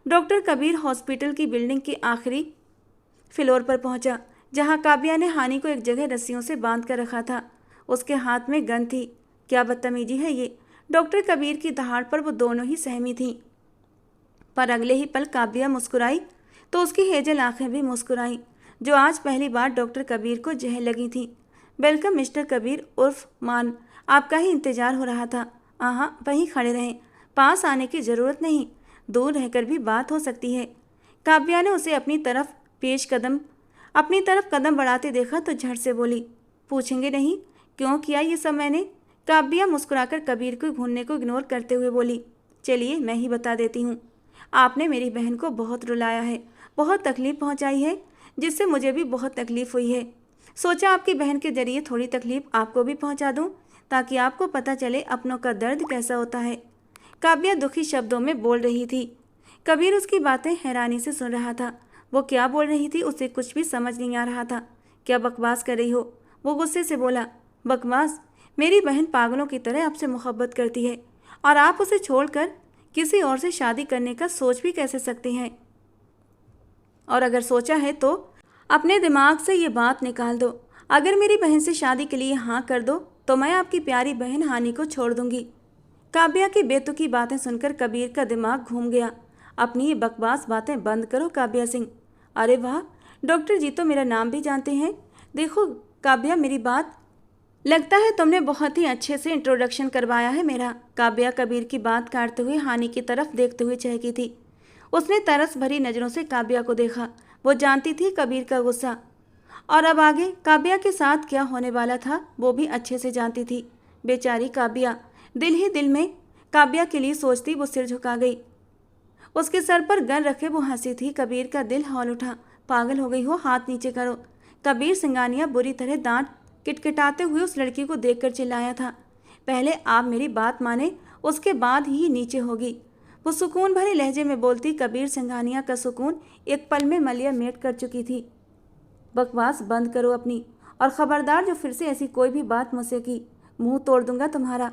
[SPEAKER 1] डॉक्टर कबीर हॉस्पिटल की बिल्डिंग के आखिरी फ्लोर पर पहुंचा। जहाँ काव्या ने हानि को एक जगह रस्सियों से बांध कर रखा था। उसके हाथ में गन थी। क्या बदतमीजी है ये। डॉक्टर कबीर की दहाड़ पर वो दोनों ही सहमी थीं। पर अगले ही पल काव्या मुस्कुराई तो उसकी हेजल आंखें भी मुस्कुराईं, जो आज पहली बार डॉक्टर कबीर को जहर लगी थी। वेलकम मिस्टर कबीर उर्फ मान, आपका ही इंतजार हो रहा था। हाँ, वहीं खड़े रहें, पास आने की ज़रूरत नहीं, दूर रहकर भी बात हो सकती है। काव्या ने उसे अपनी तरफ कदम बढ़ाते देखा तो झट से बोली, पूछेंगे नहीं क्यों किया ये सब मैंने? काव्या मुस्कुराकर कबीर को घूरने को इग्नोर करते हुए बोली, चलिए मैं ही बता देती हूँ। आपने मेरी बहन को बहुत रुलाया है, बहुत तकलीफ़ पहुँचाई है, जिससे मुझे भी बहुत तकलीफ़ हुई है। सोचा आपकी बहन के जरिए थोड़ी तकलीफ़ आपको भी पहुँचा दूँ, ताकि आपको पता चले अपनों का दर्द कैसा होता है। काव्या दुखी शब्दों में बोल रही थी। कबीर उसकी बातें हैरानी से सुन रहा था। वो क्या बोल रही थी उसे कुछ भी समझ नहीं आ रहा था। क्या बकवास कर रही हो? वो गुस्से से बोला। बकवास? मेरी बहन पागलों की तरह आपसे मोहब्बत करती है और आप उसे छोड़कर किसी और से शादी करने का सोच भी कैसे सकते हैं? और अगर सोचा है तो अपने दिमाग से ये बात निकाल दो। अगर मेरी बहन से शादी के लिए हाँ कर दो तो मैं आपकी प्यारी बहन हानि को छोड़ दूंगी। काव्या की बेतुकी बातें सुनकर कबीर का दिमाग घूम गया। अपनी ये बकवास बातें बंद करो काव्या सिंह। अरे वाह, डॉक्टर जी तो मेरा नाम भी जानते हैं। देखो काव्या, मेरी बात, लगता है तुमने बहुत ही अच्छे से इंट्रोडक्शन करवाया है मेरा। काव्या कबीर की बात काटते हुए हानि की तरफ देखते हुए चहकी थी। उसने तरस भरी नज़रों से काव्या को देखा। वो जानती थी कबीर का गुस्सा, और अब आगे काव्या के साथ क्या होने वाला था वो भी अच्छे से जानती थी। बेचारी काव्या, दिल ही दिल में काव्या के लिए सोचती वो सिर झुका गई। उसके सर पर गन रखे वो हंसी थी। कबीर का दिल हौल उठा। पागल हो गई हो, हाथ नीचे करो। कबीर सिंगानिया बुरी तरह दांत किटकिटाते हुए उस लड़की को देखकर चिल्लाया था, पहले आप मेरी बात माने, उसके बाद ही नीचे होगी। वो सुकून भरे लहजे में बोलती। कबीर सिंघानिया का सुकून एक पल में मलिया मेट कर चुकी थी। बकवास बंद करो अपनी, और ख़बरदार जो फिर से ऐसी कोई भी बात मुझसे की, मुंह तोड़ दूंगा तुम्हारा।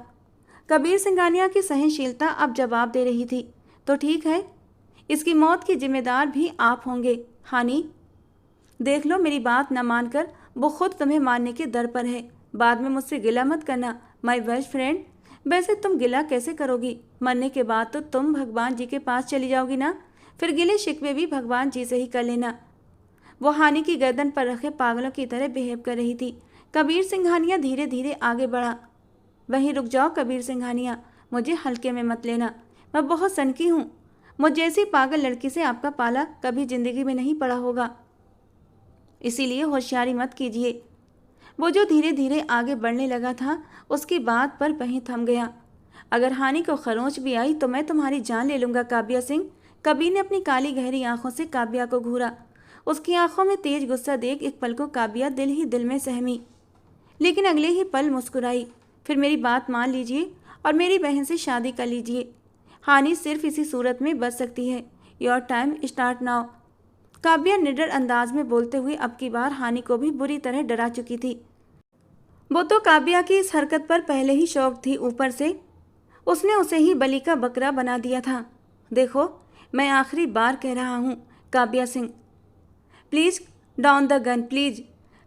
[SPEAKER 1] कबीर सिंघानिया की सहनशीलता अब जवाब दे रही थी। तो ठीक है, इसकी मौत की जिम्मेदार भी आप होंगे। हानि, देख लो, मेरी बात न मानकर वो खुद तुम्हें मारने के दर पर है। बाद में मुझसे गिला मत करना माय बेस्ट फ्रेंड। वैसे तुम गिला कैसे करोगी? मरने के बाद तो तुम भगवान जी के पास चली जाओगी ना, फिर गिले शिकवे भी भगवान जी से ही कर लेना। वो हानि की गर्दन पर रखे पागलों की तरह बिहेव कर रही थी। कबीर सिंघानिया धीरे धीरे आगे बढ़ा। वहीं रुक जाओ कबीर सिंघानिया, मुझे हल्के में मत लेना, मैं बहुत सनकी हूँ। मुझ जैसी पागल लड़की से आपका पाला कभी जिंदगी में नहीं पड़ा होगा, इसीलिए होशियारी मत कीजिए। वो जो धीरे धीरे आगे बढ़ने लगा था, उसकी बात पर वहीं थम गया। अगर हानि को खरोंच भी आई तो मैं तुम्हारी जान ले लूँगा काव्या सिंह। कबीर ने अपनी काली गहरी आंखों से काव्या को घूरा। उसकी आंखों में तेज गुस्सा देख एक पल को काव्या दिल ही दिल में सहमी, लेकिन अगले ही पल मुस्कुराई। फिर मेरी बात मान लीजिए और मेरी बहन से शादी कर लीजिए। हानि सिर्फ इसी सूरत में बच सकती है। Your time start now. Kavya निडर अंदाज में बोलते हुए अब की बार हानि को भी बुरी तरह डरा चुकी थी। वो तो काव्या की इस हरकत पर पहले ही शौक थी, ऊपर से उसने उसे ही बलि का बकरा बना दिया था। देखो, मैं आखिरी बार कह रहा हूँ Kavya Singh, please down the gun please.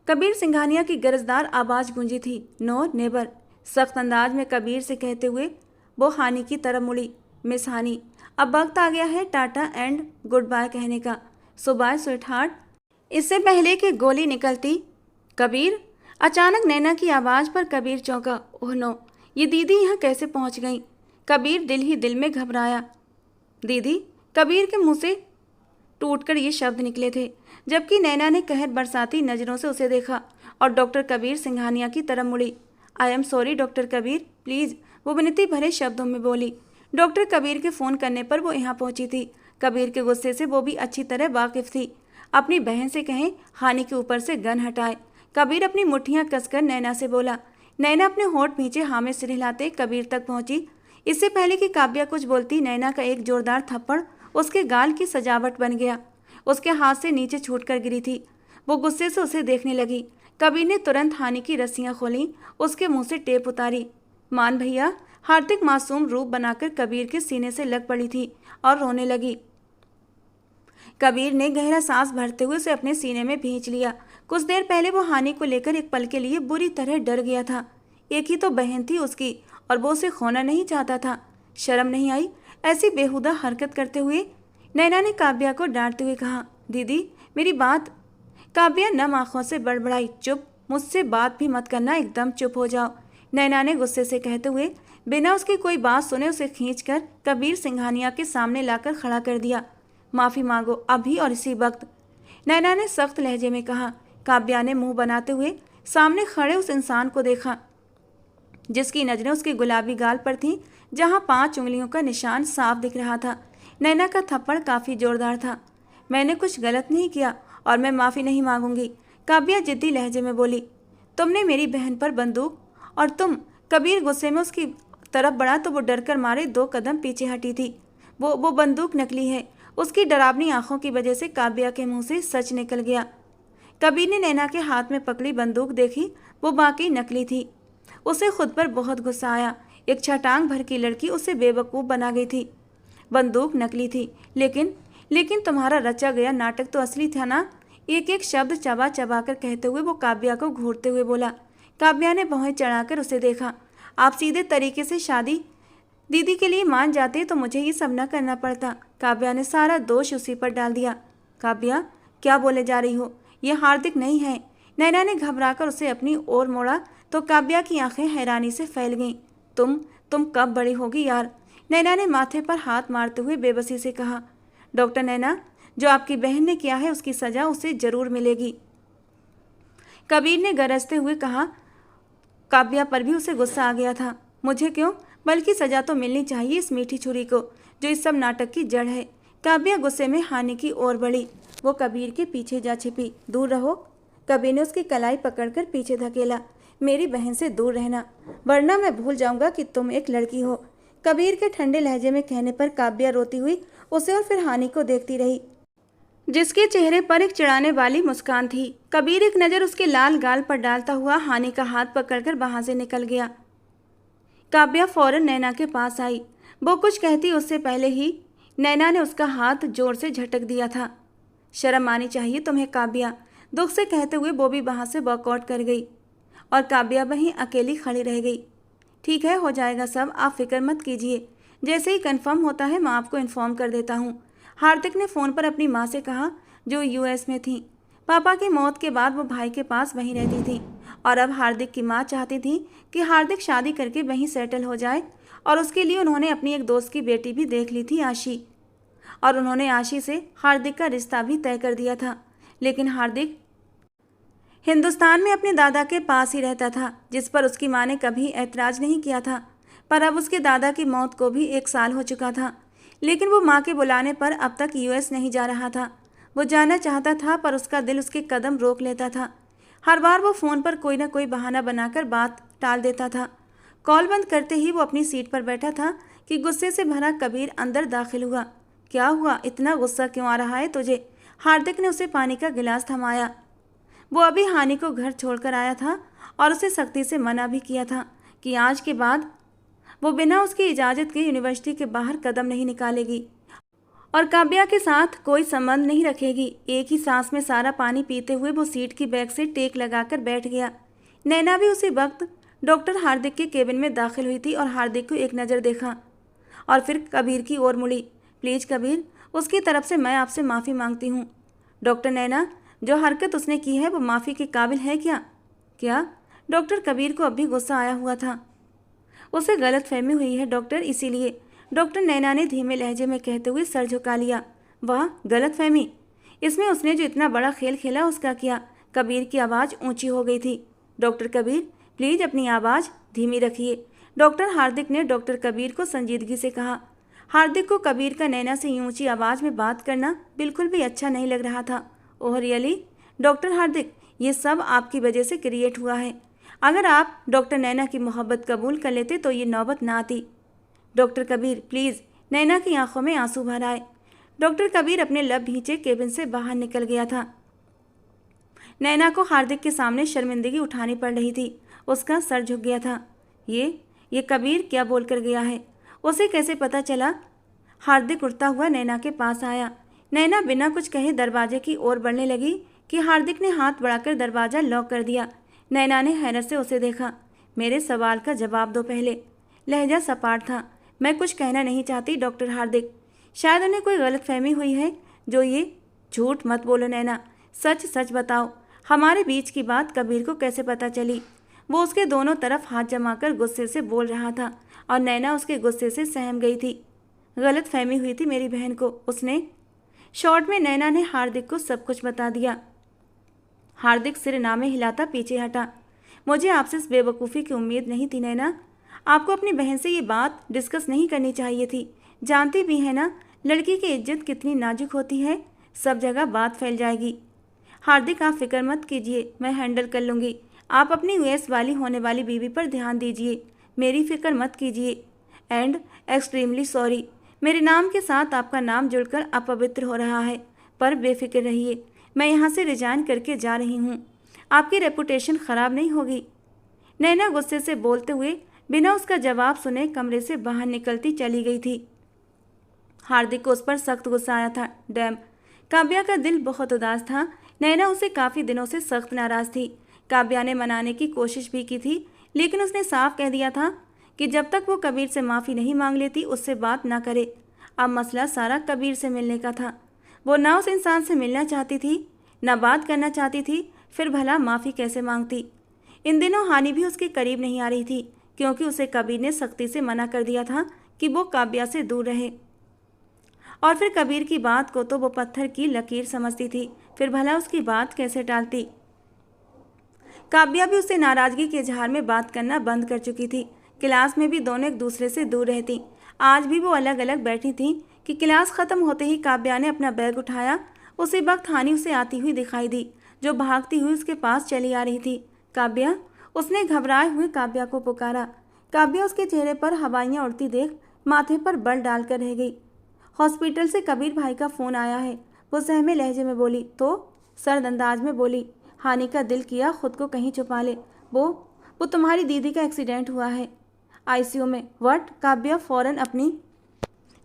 [SPEAKER 1] Kabir Singhania की गरजदार आवाज़ गूंजी थी। नो नेवर, सख्त अंदाज में कबीर से कहते हुए वो हानि की तरफ मुड़ी। मिस हानि, अब वक्त आ गया है टाटा एंड गुड बाय कहने का। सो बाय स्वीट हार्ट। इससे पहले कि गोली निकलती, कबीर, अचानक नैना की आवाज़ पर कबीर चौंका। ओह नो, ये दीदी यहाँ कैसे पहुँच गई? कबीर दिल ही दिल में घबराया। दीदी? कबीर के मुंह से टूटकर ये शब्द निकले थे, जबकि नैना ने कहर बरसाती नज़रों से उसे देखा और डॉक्टर कबीर सिंघानिया की तरफ मुड़ी। I am sorry doctor Kabir, please, वो विनती भरे शब्दों में बोली। डॉक्टर कबीर के फ़ोन करने पर वो यहाँ पहुँची थी। कबीर के गुस्से से वो भी अच्छी तरह वाकिफ थी। अपनी बहन से कहें हानि के ऊपर से गन हटाए। कबीर अपनी मुट्ठियाँ कसकर नैना से बोला। नैना अपने होंठ नीचे हाँ में सिर हिलाते कबीर तक पहुँची। इससे पहले कि काव्या कुछ बोलती, नैना का एक जोरदार थप्पड़ उसके गाल की सजावट बन गया। उसके हाथ से नीचे छूटकर गिरी थी। वो गुस्से से उसे देखने लगी। कबीर ने तुरंत हानि की रस्सियाँ खोलीं, उसके मुंह से टेप उतारी। मान भैया, हार्दिक मासूम रूप बनाकर कबीर के सीने से लग पड़ी थी और रोने लगी। कबीर ने गहरा सांस भरते हुए उसे अपने सीने में भींच लिया। कुछ देर पहले वो हानि को लेकर एक पल के लिए बुरी तरह डर गया था। एक ही तो बहन थी उसकी और वो उसे खोना नहीं चाहता था। शर्म नहीं आई ऐसी बेहुदा हरकत करते हुए? नैना ने काव्या को डांटते हुए कहा। दीदी मेरी बात। काव्या नम आंखों से बड़बड़ाई। चुप, मुझसे बात भी मत करना, एकदम चुप हो जाओ, नैना ने गुस्से से कहते हुए बिना उसकी कोई बात सुने उसे खींचकर कबीर सिंघानिया के सामने लाकर खड़ा कर दिया। माफ़ी मांगो अभी और इसी वक्त, नैना ने सख्त लहजे में कहा। काव्या ने मुंह बनाते हुए सामने खड़े उस इंसान को देखा जिसकी नज़रें उसके गुलाबी गाल पर थीं, जहां 5 उंगलियों का निशान साफ दिख रहा था। नैना का थप्पड़ काफ़ी जोरदार था। मैंने कुछ गलत नहीं किया और मैं माफ़ी नहीं मांगूंगी, काव्या जिद्दी लहजे में बोली। तुमने मेरी बहन पर बंदूक और तुम? कबीर गुस्से में उसकी तरफ बढ़ा तो वो डरकर मारे 2 कदम पीछे हटी थी। वो बंदूक नकली है। उसकी डरावनी आंखों की वजह से काव्या के मुंह से सच निकल गया। कबीर ने नैना के हाथ में पकड़ी बंदूक देखी, वो वाकई नकली थी। उसे खुद पर बहुत गुस्सा आया। एक छटांग भर की लड़की उसे बेवकूफ़ बना गई थी। बंदूक नकली थी, लेकिन तुम्हारा रचा गया नाटक तो असली था ना? एक एक शब्द चबा चबा कर कहते हुए वो काव्या को घूरते हुए बोला। काव्या ने भौहें चढ़ाकर उसे देखा। आप सीधे तरीके से शादी दीदी के लिए मान जाते तो मुझे ये सब न करना पड़ता। काव्या ने सारा दोष उसी पर डाल दिया। काव्या क्या बोले जा रही हो? यह हार्दिक नहीं है। नैना ने घबराकर उसे अपनी ओर मोड़ा तो काव्या की आंखें हैरानी से फैल गईं। तुम कब बड़ी होगी यार? नैना ने माथे पर हाथ मारते हुए बेबसी से कहा। डॉक्टर नैना, जो आपकी बहन ने किया है उसकी सजा उसे जरूर मिलेगी, कबीर ने गरजते हुए कहा। काव्या पर भी उसे गुस्सा आ गया था। मुझे क्यों, बल्कि सजा तो मिलनी चाहिए इस मीठी छुरी को जो इस सब नाटक की जड़ है। काव्या गुस्से में हानि की ओर बढ़ी। वो कबीर के पीछे जा छिपी। दूर रहो, कबीर ने उसकी कलाई पकड़कर पीछे धकेला। मेरी बहन से दूर रहना, वरना मैं भूल जाऊंगा कि तुम एक लड़की हो, कबीर के ठंडे लहजे में कहने पर काव्या रोती हुई उसे और फिर हानि को देखती रही, जिसके चेहरे पर एक चिढ़ाने वाली मुस्कान थी। कबीर एक नज़र उसके लाल गाल पर डालता हुआ हानि का हाथ पकड़कर वहां से निकल गया। काव्या फौरन नैना के पास आई। वो कुछ कहती उससे पहले ही नैना ने उसका हाथ जोर से झटक दिया था। शर्म आनी चाहिए तुम्हें काव्या, दुख से कहते हुए वो भी वहाँ से वॉकआउट कर गई और काव्या वहीं अकेली खड़ी रह गई। ठीक है, हो जाएगा सब, आप फिक्र मत कीजिए, जैसे ही कंफर्म होता है मैं आपको इन्फॉर्म कर देता हूँ, हार्दिक ने फ़ोन पर अपनी माँ से कहा जो यूएस में थी। पापा की मौत के बाद वो भाई के पास वहीं रहती थी और अब हार्दिक की माँ चाहती थी कि हार्दिक शादी करके वहीं सेटल हो जाए और उसके लिए उन्होंने अपनी एक दोस्त की बेटी भी देख ली थी, आशी, और उन्होंने आशी से हार्दिक का रिश्ता भी तय कर दिया था। लेकिन हार्दिक हिंदुस्तान में अपने दादा के पास ही रहता था, जिस पर उसकी माँ ने कभी ऐतराज़ नहीं किया था। पर अब उसके दादा की मौत को भी 1 साल हो चुका था, लेकिन वो माँ के बुलाने पर अब तक यूएस नहीं जा रहा था। वो जाना चाहता था पर उसका दिल उसके कदम रोक लेता था। हर बार वो फ़ोन पर कोई ना कोई बहाना बनाकर बात टाल देता था। कॉल बंद करते ही वो अपनी सीट पर बैठा था कि गुस्से से भरा कबीर अंदर दाखिल हुआ। क्या हुआ, इतना गुस्सा क्यों आ रहा है तुझे? हार्दिक ने उसे पानी का गिलास थमाया। वो अभी हानि को घर छोड़कर आया था और उसे सख्ती से मना भी किया था कि आज के बाद वो बिना उसकी इजाज़त के यूनिवर्सिटी के बाहर कदम नहीं निकालेगी और काव्या के साथ कोई संबंध नहीं रखेगी। एक ही सांस में सारा पानी पीते हुए वो सीट की बैक से टेक लगाकर बैठ गया। नैना भी उसी वक्त डॉक्टर हार्दिक के केबिन में दाखिल हुई थी और हार्दिक को एक नज़र देखा और फिर कबीर की ओर मुड़ी। प्लीज़ कबीर, उसकी तरफ से मैं आपसे माफ़ी मांगती हूँ। डॉक्टर नैना, जो हरकत उसने की है वो माफ़ी के काबिल है क्या? डॉक्टर कबीर को अब भी गुस्सा आया हुआ था। उसे गलतफहमी हुई है डॉक्टर, इसीलिए, डॉक्टर नैना ने धीमे लहजे में कहते हुए सर झुका लिया। वाह, गलतफहमी? इसमें उसने जो इतना बड़ा खेल खेला उसका क्या? कबीर की आवाज़ ऊंची हो गई थी। डॉक्टर कबीर, प्लीज़ अपनी आवाज़ धीमी रखिए, डॉक्टर हार्दिक ने डॉक्टर कबीर को संजीदगी से कहा। हार्दिक को कबीर का नैना से ऊंची आवाज़ में बात करना बिल्कुल भी अच्छा नहीं लग रहा था। Oh really? डॉक्टर हार्दिक, ये सब आपकी वजह से क्रिएट हुआ है। अगर आप डॉक्टर नैना की मोहब्बत कबूल कर लेते तो ये नौबत ना आती। डॉक्टर कबीर प्लीज़, नैना की आंखों में आंसू भर आए। डॉक्टर कबीर अपने लब भींचे केबिन से बाहर निकल गया था। नैना को हार्दिक के सामने शर्मिंदगी उठानी पड़ रही थी। उसका सर झुक गया था। ये कबीर क्या बोल कर गया है? उसे कैसे पता चला? हार्दिक उठता हुआ नैना के पास आया। नैना बिना कुछ कहे दरवाजे की ओर बढ़ने लगी कि हार्दिक ने हाथ बढ़ाकर दरवाज़ा लॉक कर दिया। नैना ने हैरत से उसे देखा। मेरे सवाल का जवाब दो पहले। लहजा सपाट था। मैं कुछ कहना नहीं चाहती डॉक्टर हार्दिक। शायद उन्हें कोई गलतफहमी हुई है जो ये। झूठ मत बोलो नैना, सच सच बताओ, हमारे बीच की बात कबीर को कैसे पता चली? वो उसके दोनों तरफ हाथ जमाकर गुस्से से बोल रहा था और नैना उसके गुस्से से सहम गई थी। गलतफहमी हुई थी मेरी बहन को, उसने। शॉर्ट में नैना ने हार्दिक को सब कुछ बता दिया। हार्दिक सिर नामे हिलाता पीछे हटा। मुझे आपसे इस बेवकूफ़ी की उम्मीद नहीं थी नैना। आपको अपनी बहन से ये बात डिस्कस नहीं करनी चाहिए थी। जानती भी है ना, लड़की की इज्जत कितनी नाजुक होती है, सब जगह बात फैल जाएगी। हार्दिक आप फिक्र मत कीजिए, मैं हैंडल कर लूँगी। आप अपनी यूएस वाली होने वाली बीवी पर ध्यान दीजिए, मेरी फिक्र मत कीजिए। एंड एक्सट्रीमली सॉरी, मेरे नाम के साथ आपका नाम जुड़कर अपवित्र हो रहा है, पर बेफिक्र रहिए, मैं यहाँ से रिजाइन करके जा रही हूँ। आपकी रेपुटेशन ख़राब नहीं होगी। नैना गुस्से से बोलते हुए बिना उसका जवाब सुने कमरे से बाहर निकलती चली गई थी। हार्दिक को उस पर सख्त गुस्सा आया था। डैम, काव्या का दिल बहुत उदास था। नैना उसे काफ़ी दिनों से सख्त नाराज़ थी। काव्या ने मनाने की कोशिश भी की थी, लेकिन उसने साफ कह दिया था कि जब तक वो कबीर से माफ़ी नहीं मांग लेती उससे बात ना करे। अब मसला सारा कबीर से मिलने का था। वो ना उस इंसान से मिलना चाहती थी, ना बात करना चाहती थी, फिर भला माफ़ी कैसे मांगती? इन दिनों हानि भी उसके करीब नहीं आ रही थी, क्योंकि उसे कबीर ने सख्ती से मना कर दिया था कि वो काव्या से दूर रहे। और फिर कबीर की बात को तो वो पत्थर की लकीर समझती थी, फिर भला उसकी बात कैसे टालती? काव्या भी उससे नाराज़गी के इजहार में बात करना बंद कर चुकी थी। क्लास में भी दोनों एक दूसरे से दूर रहती। आज भी वो अलग अलग बैठी थीं कि क्लास ख़त्म होते ही काव्या ने अपना बैग उठाया। उसी वक्त हानि उसे आती हुई दिखाई दी, जो भागती हुई उसके पास चली आ रही थी। काव्या, उसने घबराए हुए काव्या को पुकारा। काव्या उसके चेहरे पर हवाइयाँ उड़ती देख माथे पर बल डालकर रह गई। हॉस्पिटल से कबीर भाई का फ़ोन आया है, वो सहमे लहजे में बोली। तो सर्द अंदाज में बोली। हानि का दिल किया खुद को कहीं छुपा ले। वो तुम्हारी दीदी का एक्सीडेंट हुआ है, आईसीयू में। व्हाट? काव्या फौरन अपनी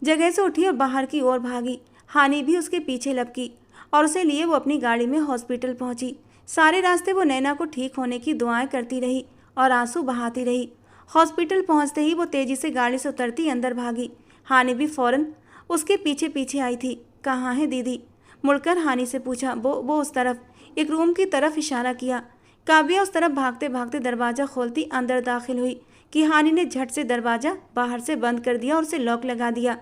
[SPEAKER 1] जगह से उठी और बाहर की ओर भागी। हानि भी उसके पीछे लपकी और उसे लिए वो अपनी गाड़ी में हॉस्पिटल पहुंची। सारे रास्ते वो नैना को ठीक होने की दुआएं करती रही और आंसू बहाती रही। हॉस्पिटल पहुंचते ही वो तेजी से गाड़ी से उतरती अंदर भागी। हानि भी फौरन उसके पीछे पीछे आई थी। कहाँ है दीदी? मुड़कर हानि से पूछा। वो उस तरफ, एक रूम की तरफ इशारा किया। काव्या उस तरफ भागते भागते दरवाज़ा खोलती अंदर दाखिल हुई कि हानि ने झट से दरवाज़ा बाहर से बंद कर दिया और उसे लॉक लगा दिया।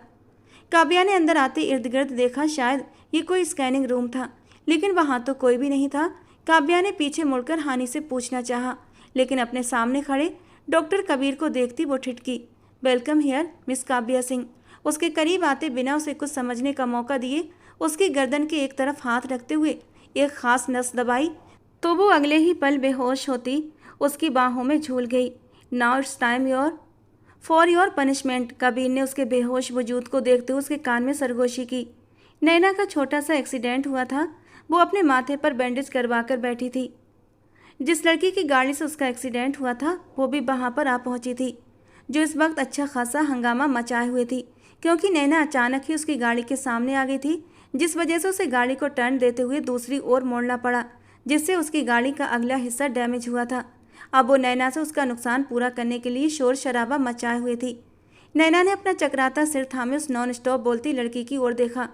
[SPEAKER 1] काव्या ने अंदर आते इर्द गिर्द देखा, शायद ये कोई स्कैनिंग रूम था, लेकिन वहाँ तो कोई भी नहीं था। काव्या ने पीछे मुड़कर हानि से पूछना चाहा, लेकिन अपने सामने खड़े डॉक्टर कबीर को देखती वो ठिठकी। Welcome here miss Kavya Singh. उसके करीब आते बिना उसे कुछ समझने का मौका दिए उसकी गर्दन के एक तरफ हाथ रखते हुए एक खास नस दबाई तो वो अगले ही पल बेहोश होती उसकी बाहों में झूल गई। Now it's time for your punishment. Kabir ने उसके बेहोश वजूद को देखते हुए उसके कान में सरगोशी की। नैना का छोटा सा एक्सीडेंट हुआ था, वो अपने माथे पर बैंडेज करवा कर बैठी थी। जिस लड़की की गाड़ी से उसका एक्सीडेंट हुआ था वो भी वहाँ पर आ पहुँची थी, जो इस वक्त अच्छा खासा हंगामा मचाए हुए थी, क्योंकि नैना अचानक ही उसकी गाड़ी के सामने आ गई थी, जिस वजह से उसे गाड़ी को टर्न देते हुए दूसरी ओर मोड़ना पड़ा, जिससे उसकी गाड़ी का अगला हिस्सा डैमेज हुआ था। अब वो नैना से उसका नुकसान पूरा करने के लिए शोर शराबा मचाए हुए थी। नैना ने अपना चकराता सिर थामे उस नॉन स्टॉप बोलती लड़की की ओर देखा।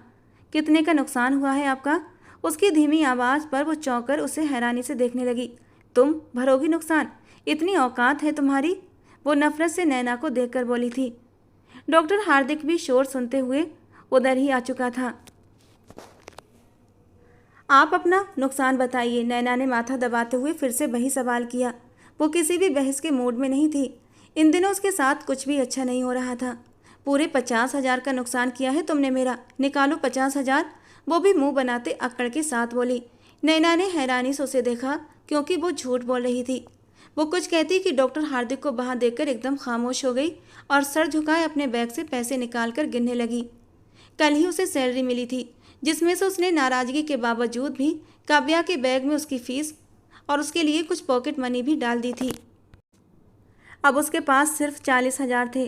[SPEAKER 1] कितने का नुकसान हुआ है आपका? उसकी धीमी आवाज़ पर वो चौंक कर उसे हैरानी से देखने लगी। तुम भरोगी नुकसान? इतनी औकात है तुम्हारी? वो नफरत से नैना को देखकर बोली थी। डॉक्टर हार्दिक भी शोर सुनते हुए उधर ही आ चुका था। आप अपना नुकसान बताइए, नैना ने माथा दबाते हुए फिर से वही सवाल किया। वो किसी भी बहस के मूड में नहीं थी। इन दिनों उसके साथ कुछ भी अच्छा नहीं हो रहा था। पूरे 50,000 का नुकसान किया है तुमने मेरा, निकालो 50,000। वो भी मुंह बनाते अक्कड़ के साथ बोली। नैना ने हैरानी से उसे देखा, क्योंकि वो झूठ बोल रही थी। वो कुछ कहती कि डॉक्टर हार्दिक को वहाँ देखकर एकदम खामोश हो गई और सर झुकाए अपने बैग से पैसे निकालकर गिनने लगी। कल ही उसे सैलरी मिली थी, जिसमें से उसने नाराज़गी के बावजूद भी काव्या के बैग में उसकी फ़ीस और उसके लिए कुछ पॉकेट मनी भी डाल दी थी। अब उसके पास सिर्फ 40,000 थे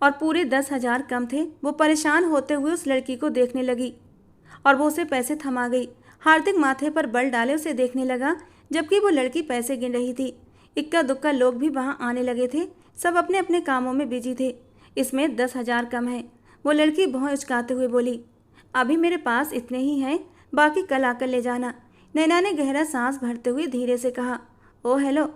[SPEAKER 1] और पूरे 10,000 कम थे। वो परेशान होते हुए उस लड़की को देखने लगी और वो उसे पैसे थमा गई। हार्दिक माथे पर बल डाले उसे देखने लगा, जबकि वो लड़की पैसे गिन रही थी। इक्का दुक्का लोग भी वहां आने लगे थे। सब अपने अपने कामों में बिजी थे। इसमें 10,000 कम है। वो लड़की भौं उचकाते हुए बोली, अभी मेरे पास इतने ही हैं, बाकी कल आकर ले जाना। नैना ने गहरा सांस भरते हुए धीरे से कहा, ओ हेलो,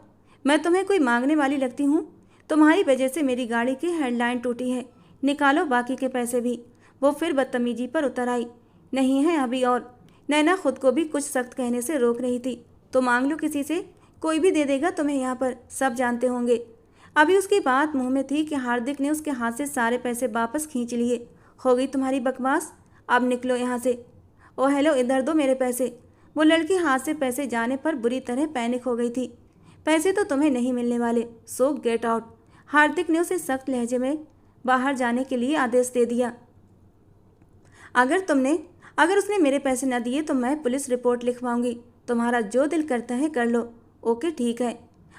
[SPEAKER 1] मैं तुम्हें कोई मांगने वाली लगती हूँ? तुम्हारी वजह से मेरी गाड़ी की हेडलाइन टूटी है, निकालो बाकी के पैसे भी। वो फिर बदतमीजी पर उतर आई, नहीं है अभी और। नैना खुद को भी कुछ सख्त कहने से रोक रही थी। तो मांग लो किसी से, कोई भी दे देगा तुम्हें, यहाँ पर सब जानते होंगे। अभी उसकी बात मुंह में थी कि हार्दिक ने उसके हाथ से सारे पैसे वापस खींच लिए। हो गई तुम्हारी बकवास, अब निकलो यहाँ से। ओ हेलो, इधर दो मेरे पैसे। वो लड़की हाथ से पैसे जाने पर बुरी तरह पैनिक हो गई थी। पैसे तो तुम्हें नहीं मिलने वाले, सो गेट आउट। हार्दिक ने उसे सख्त लहजे में बाहर जाने के लिए आदेश दे दिया। अगर उसने मेरे पैसे न दिए तो मैं पुलिस रिपोर्ट लिखवाऊंगी। तुम्हारा जो दिल करता है कर लो। ओके ठीक है,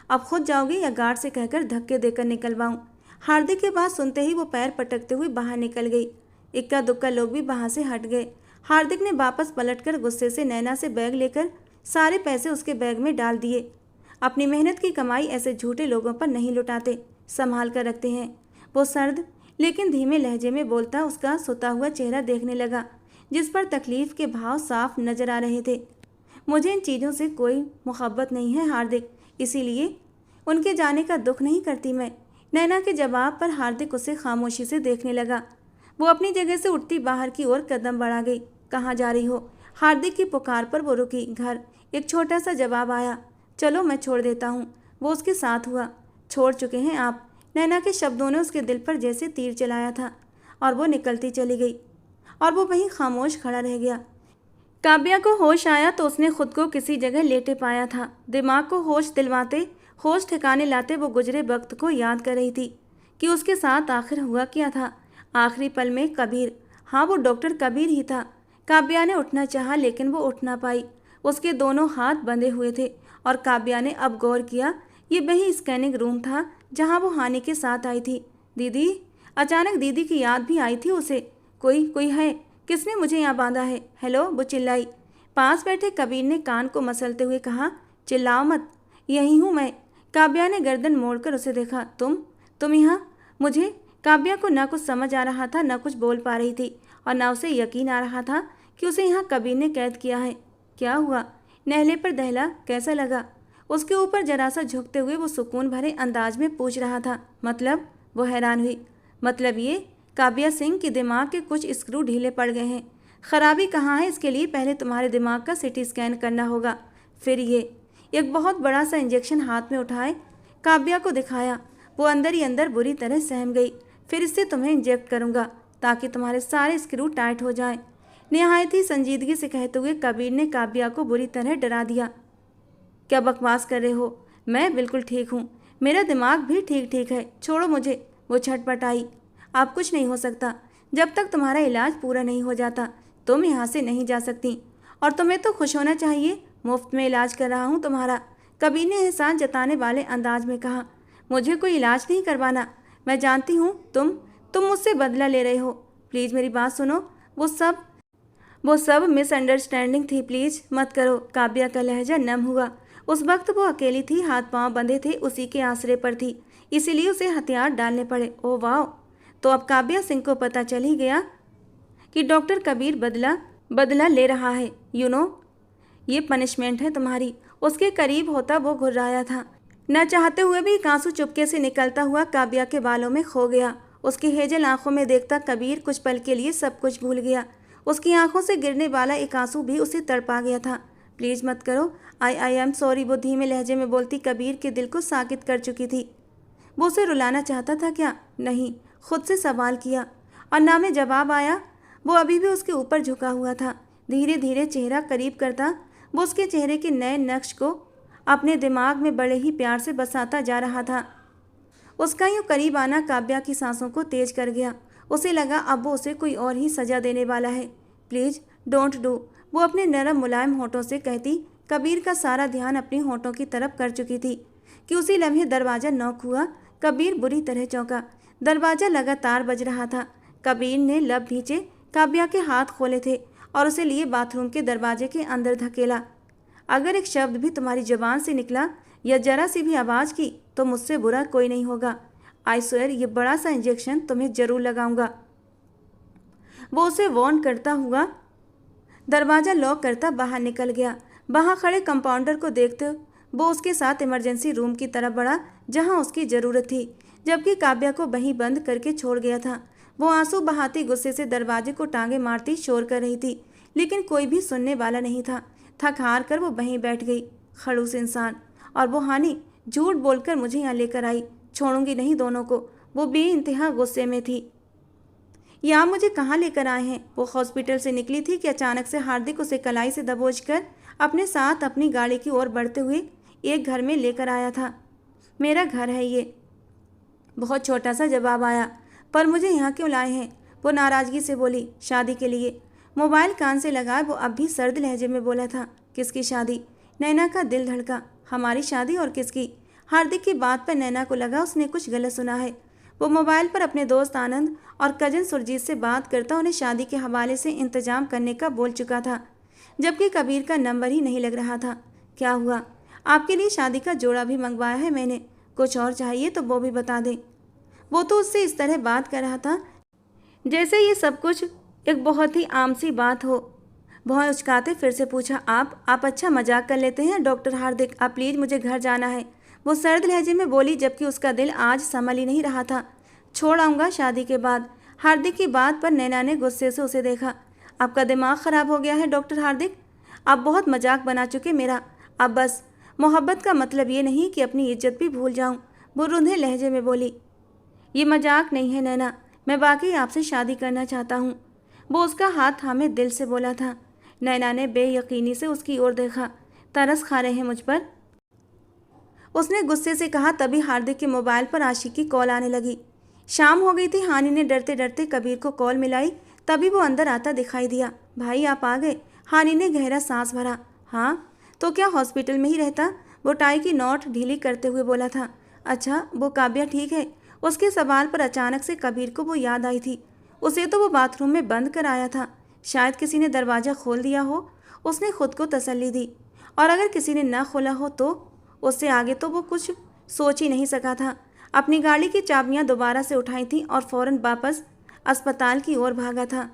[SPEAKER 1] अब खुद जाओगे या गार्ड से कहकर धक्के देकर निकलवाऊं? हार्दिक के बात सुनते ही वो पैर पटकते हुए बाहर निकल गई। इक्का दुक्का लोग भी वहां से हट गए। हार्दिक ने वापस पलटकर गुस्से से नैना से बैग लेकर सारे पैसे उसके बैग में डाल दिए। अपनी मेहनत की कमाई ऐसे झूठे लोगों पर नहीं लुटाते, संभाल कर रखते हैं। वो सर्द लेकिन धीमे लहजे में बोलता उसका सोता हुआ चेहरा देखने लगा, जिस पर तकलीफ के भाव साफ नजर आ रहे थे। मुझे इन चीज़ों से कोई मोहब्बत नहीं है हार्दिक, इसीलिए उनके जाने का दुख नहीं करती मैं। नैना के जवाब पर हार्दिक उसे खामोशी से देखने लगा। वो अपनी जगह से उठती बाहर की ओर कदम बढ़ा गई। कहाँ जा रही हो? हार्दिक की पुकार पर वो रुकी। घर। एक छोटा सा जवाब आया, चलो मैं छोड़ देता हूँ। वो उसके साथ हुआ। छोड़ चुके हैं आप? नैना के शब्दों ने उसके दिल पर जैसे तीर चलाया था और वो निकलती चली गई और वो वहीं खामोश खड़ा रह गया। काव्या को होश आया तो उसने खुद को किसी जगह लेटे पाया था। दिमाग को होश दिलवाते, होश ठिकाने लाते वो गुजरे वक्त को याद कर रही थी कि उसके साथ आखिर हुआ क्या था। आखिरी पल में कबीर, हाँ वो डॉक्टर कबीर ही था। काव्या ने उठना चाहा लेकिन वो उठ ना पाई। उसके दोनों हाथ बंधे हुए थे और काव्या ने अब गौर किया, ये वही स्कैनिंग रूम था जहाँ वो हानि के साथ आई थी। दीदी, अचानक दीदी की याद भी आई थी उसे। कोई है, किसने मुझे यहाँ बांधा है? हेलो, वो चिल्लाई। पास बैठे कबीर ने कान को मसलते हुए कहा, चिल्लाओ मत, यही हूँ मैं। काव्या ने गर्दन मोड़कर उसे देखा। तुम यहाँ? मुझे? काव्या को ना कुछ समझ आ रहा था, ना कुछ बोल पा रही थी और ना उसे यकीन आ रहा था कि उसे यहाँ कबीर ने कैद किया है। क्या हुआ? नहले पर दहला कैसा लगा? उसके ऊपर जरा सा झुकते हुए वो सुकून भरे अंदाज में पूछ रहा था। मतलब? वो हैरान हुई। मतलब ये काव्या सिंह के दिमाग के कुछ स्क्रू ढीले पड़ गए हैं। खराबी कहाँ है इसके लिए पहले तुम्हारे दिमाग का सिटी स्कैन करना होगा, फिर ये। एक बहुत बड़ा सा इंजेक्शन हाथ में उठाए काव्या को दिखाया। वो अंदर ही अंदर बुरी तरह सहम गई। फिर इससे तुम्हें इंजेक्ट करूँगा ताकि तुम्हारे सारे स्क्रू टाइट हो जाएं। निहायत ही संजीदगी से कहते हुए कबीर ने काव्या को बुरी तरह डरा दिया। क्या बकवास कर रहे हो? मैं बिल्कुल ठीक हूँ, मेरा दिमाग भी ठीक है, छोड़ो मुझे। वो छटपटाई। अब कुछ नहीं हो सकता जब तक तुम्हारा इलाज पूरा नहीं हो जाता। तुम यहाँ से नहीं जा सकती और तुम्हें तो खुश होना चाहिए, मुफ्त में इलाज कर रहा हूँ तुम्हारा। कबीर ने एहसान जताने वाले अंदाज में कहा। मुझे कोई इलाज नहीं करवाना, मैं जानती हूँ तुम मुझसे बदला ले रहे हो। प्लीज़ मेरी बात सुनो। वो सब मिसअंडरस्टैंडिंग थी, प्लीज़ मत करो। काव्या का लहजा नम हुआ। उस वक्त वो अकेली थी, हाथ पांव बंधे थे, उसी के आसरे पर थी, इसीलिए उसे हथियार डालने पड़े। ओह वाह, तो अब काव्या सिंह को पता चल ही गया कि डॉक्टर कबीर बदला ले रहा है। ये पनिशमेंट है तुम्हारी। उसके करीब होता वो घुर्राया था। न चाहते हुए भी एक आंसू चुपके से निकलता हुआ काव्या के बालों में खो गया। उसकी हेजल आंखों में देखता कबीर कुछ पल के लिए सब कुछ भूल गया। उसकी आंखों से गिरने वाला एक आंसू भी उसे तड़पा गया था। प्लीज़ मत करो, आई एम सॉरी, वो धीमे लहजे में बोलती कबीर के दिल को साकित कर चुकी थी। वो उसे रुलाना चाहता था क्या? नहीं, खुद से सवाल किया और ना में जवाब आया। वो अभी भी उसके ऊपर झुका हुआ था। धीरे धीरे चेहरा करीब करता वो उसके चेहरे के नए नक्श को अपने दिमाग में बड़े ही प्यार से बसाता जा रहा था। उसका यूँ करीब आना काव्या की सांसों को तेज कर गया। उसे लगा अब वो उसे कोई और ही सजा देने वाला है। प्लीज़ डोंट डू, वो अपने नरम मुलायम होठों से कहती। कबीर का सारा ध्यान अपनी होठों की तरफ कर चुकी थी कि उसी लम्हे दरवाज़ा नॉक हुआ। कबीर बुरी तरह चौंका। दरवाज़ा लगातार बज रहा था। कबीर ने लब भींचे काव्या के हाथ खोले थे और उसे लिए बाथरूम के दरवाजे के अंदर धकेला। अगर एक शब्द भी तुम्हारी जुबान से निकला या जरा सी भी आवाज़ की तो मुझसे बुरा कोई नहीं होगा। आई स्वेयर ये बड़ा सा इंजेक्शन तुम्हें जरूर लगाऊंगा। वो उसे वार्न करता हुआ दरवाज़ा लॉक करता बाहर निकल गया। बाहर खड़े कंपाउंडर को देखते वो उसके साथ इमरजेंसी रूम की तरफ बढ़ा जहां उसकी ज़रूरत थी, जबकि काव्या को वहीं बंद करके छोड़ गया था। वो आंसू बहाती गुस्से से दरवाजे को टांगे मारती शोर कर रही थी, लेकिन कोई भी सुनने वाला नहीं था। थक हार कर वो वहीं बैठ गई। खड़ूस इंसान। और वो हानि झूठ बोलकर मुझे यहाँ लेकर आई, छोड़ूंगी नहीं दोनों को। वो बेइंतहा गुस्से में थी। यहाँ मुझे कहाँ लेकर आए हैं? वो हॉस्पिटल से निकली थी कि अचानक से हार्दिक उसे कलाई से दबोच कर अपने साथ अपनी गाड़ी की ओर बढ़ते हुए एक घर में लेकर आया था। मेरा घर है ये, बहुत छोटा सा जवाब आया। पर मुझे यहाँ क्यों लाए हैं? वो नाराज़गी से बोली। शादी के लिए। मोबाइल कान से लगाए वो अब भी सर्द लहजे में बोला था। किसकी शादी? नैना का दिल धड़का। हमारी शादी और किसकी? हार्दिक की बात पर नैना को लगा उसने कुछ गलत सुना है। वो मोबाइल पर अपने दोस्त आनंद और कजन सुरजीत से बात करता उन्हें शादी के हवाले से इंतजाम करने का बोल चुका था, जबकि कबीर का नंबर ही नहीं लग रहा था। क्या हुआ? आपके लिए शादी का जोड़ा भी मंगवाया है मैंने, कुछ और चाहिए तो वो भी बता दें। वो तो उससे इस तरह बात कर रहा था जैसे ये सब कुछ एक बहुत ही आम सी बात हो। बहुत उचकाते फिर से पूछा, आप अच्छा मजाक कर लेते हैं डॉक्टर हार्दिक, आप प्लीज़ मुझे घर जाना है। वो सर्द लहजे में बोली, जबकि उसका दिल आज संभल ही नहीं रहा था। छोड़ आऊँगा शादी के बाद। हार्दिक की बात पर नैना ने गुस्से से उसे देखा। आपका दिमाग ख़राब हो गया है डॉक्टर हार्दिक, आप बहुत मजाक बना चुके मेरा। अब बस। मोहब्बत का मतलब ये नहीं कि अपनी इज्जत भी भूल जाऊँ। वो रुंधे लहजे में बोली, ये मजाक नहीं है नैना, मैं वाकई आपसे शादी करना चाहता हूँ। वो उसका हाथ थामे दिल से बोला था। नैना ने बेयकीनी से उसकी ओर देखा। तरस खा रहे हैं मुझ पर? उसने गुस्से से कहा। तभी हार्दिक के मोबाइल पर आशिक की कॉल आने लगी। शाम हो गई थी। हानि ने डरते डरते कबीर को कॉल मिलाई। तभी वो अंदर आता दिखाई दिया। भाई आप आ गए? हानि ने गहरा सांस भरा। हाँ तो क्या हॉस्पिटल में ही रहता? वो टाई की नॉट ढीली करते हुए बोला था। अच्छा वो काव्या ठीक है? उसके सवाल पर अचानक से कबीर को वो याद आई थी। उसे तो वो बाथरूम में बंद कर आया था, शायद किसी ने दरवाज़ा खोल दिया हो। उसने खुद को तसल्ली दी। और अगर किसी ने न खोला हो तो? उससे आगे तो वो कुछ सोच ही नहीं सका था। अपनी गाड़ी की चाबियां दोबारा से उठाई थीं और फौरन वापस अस्पताल की ओर भागा था।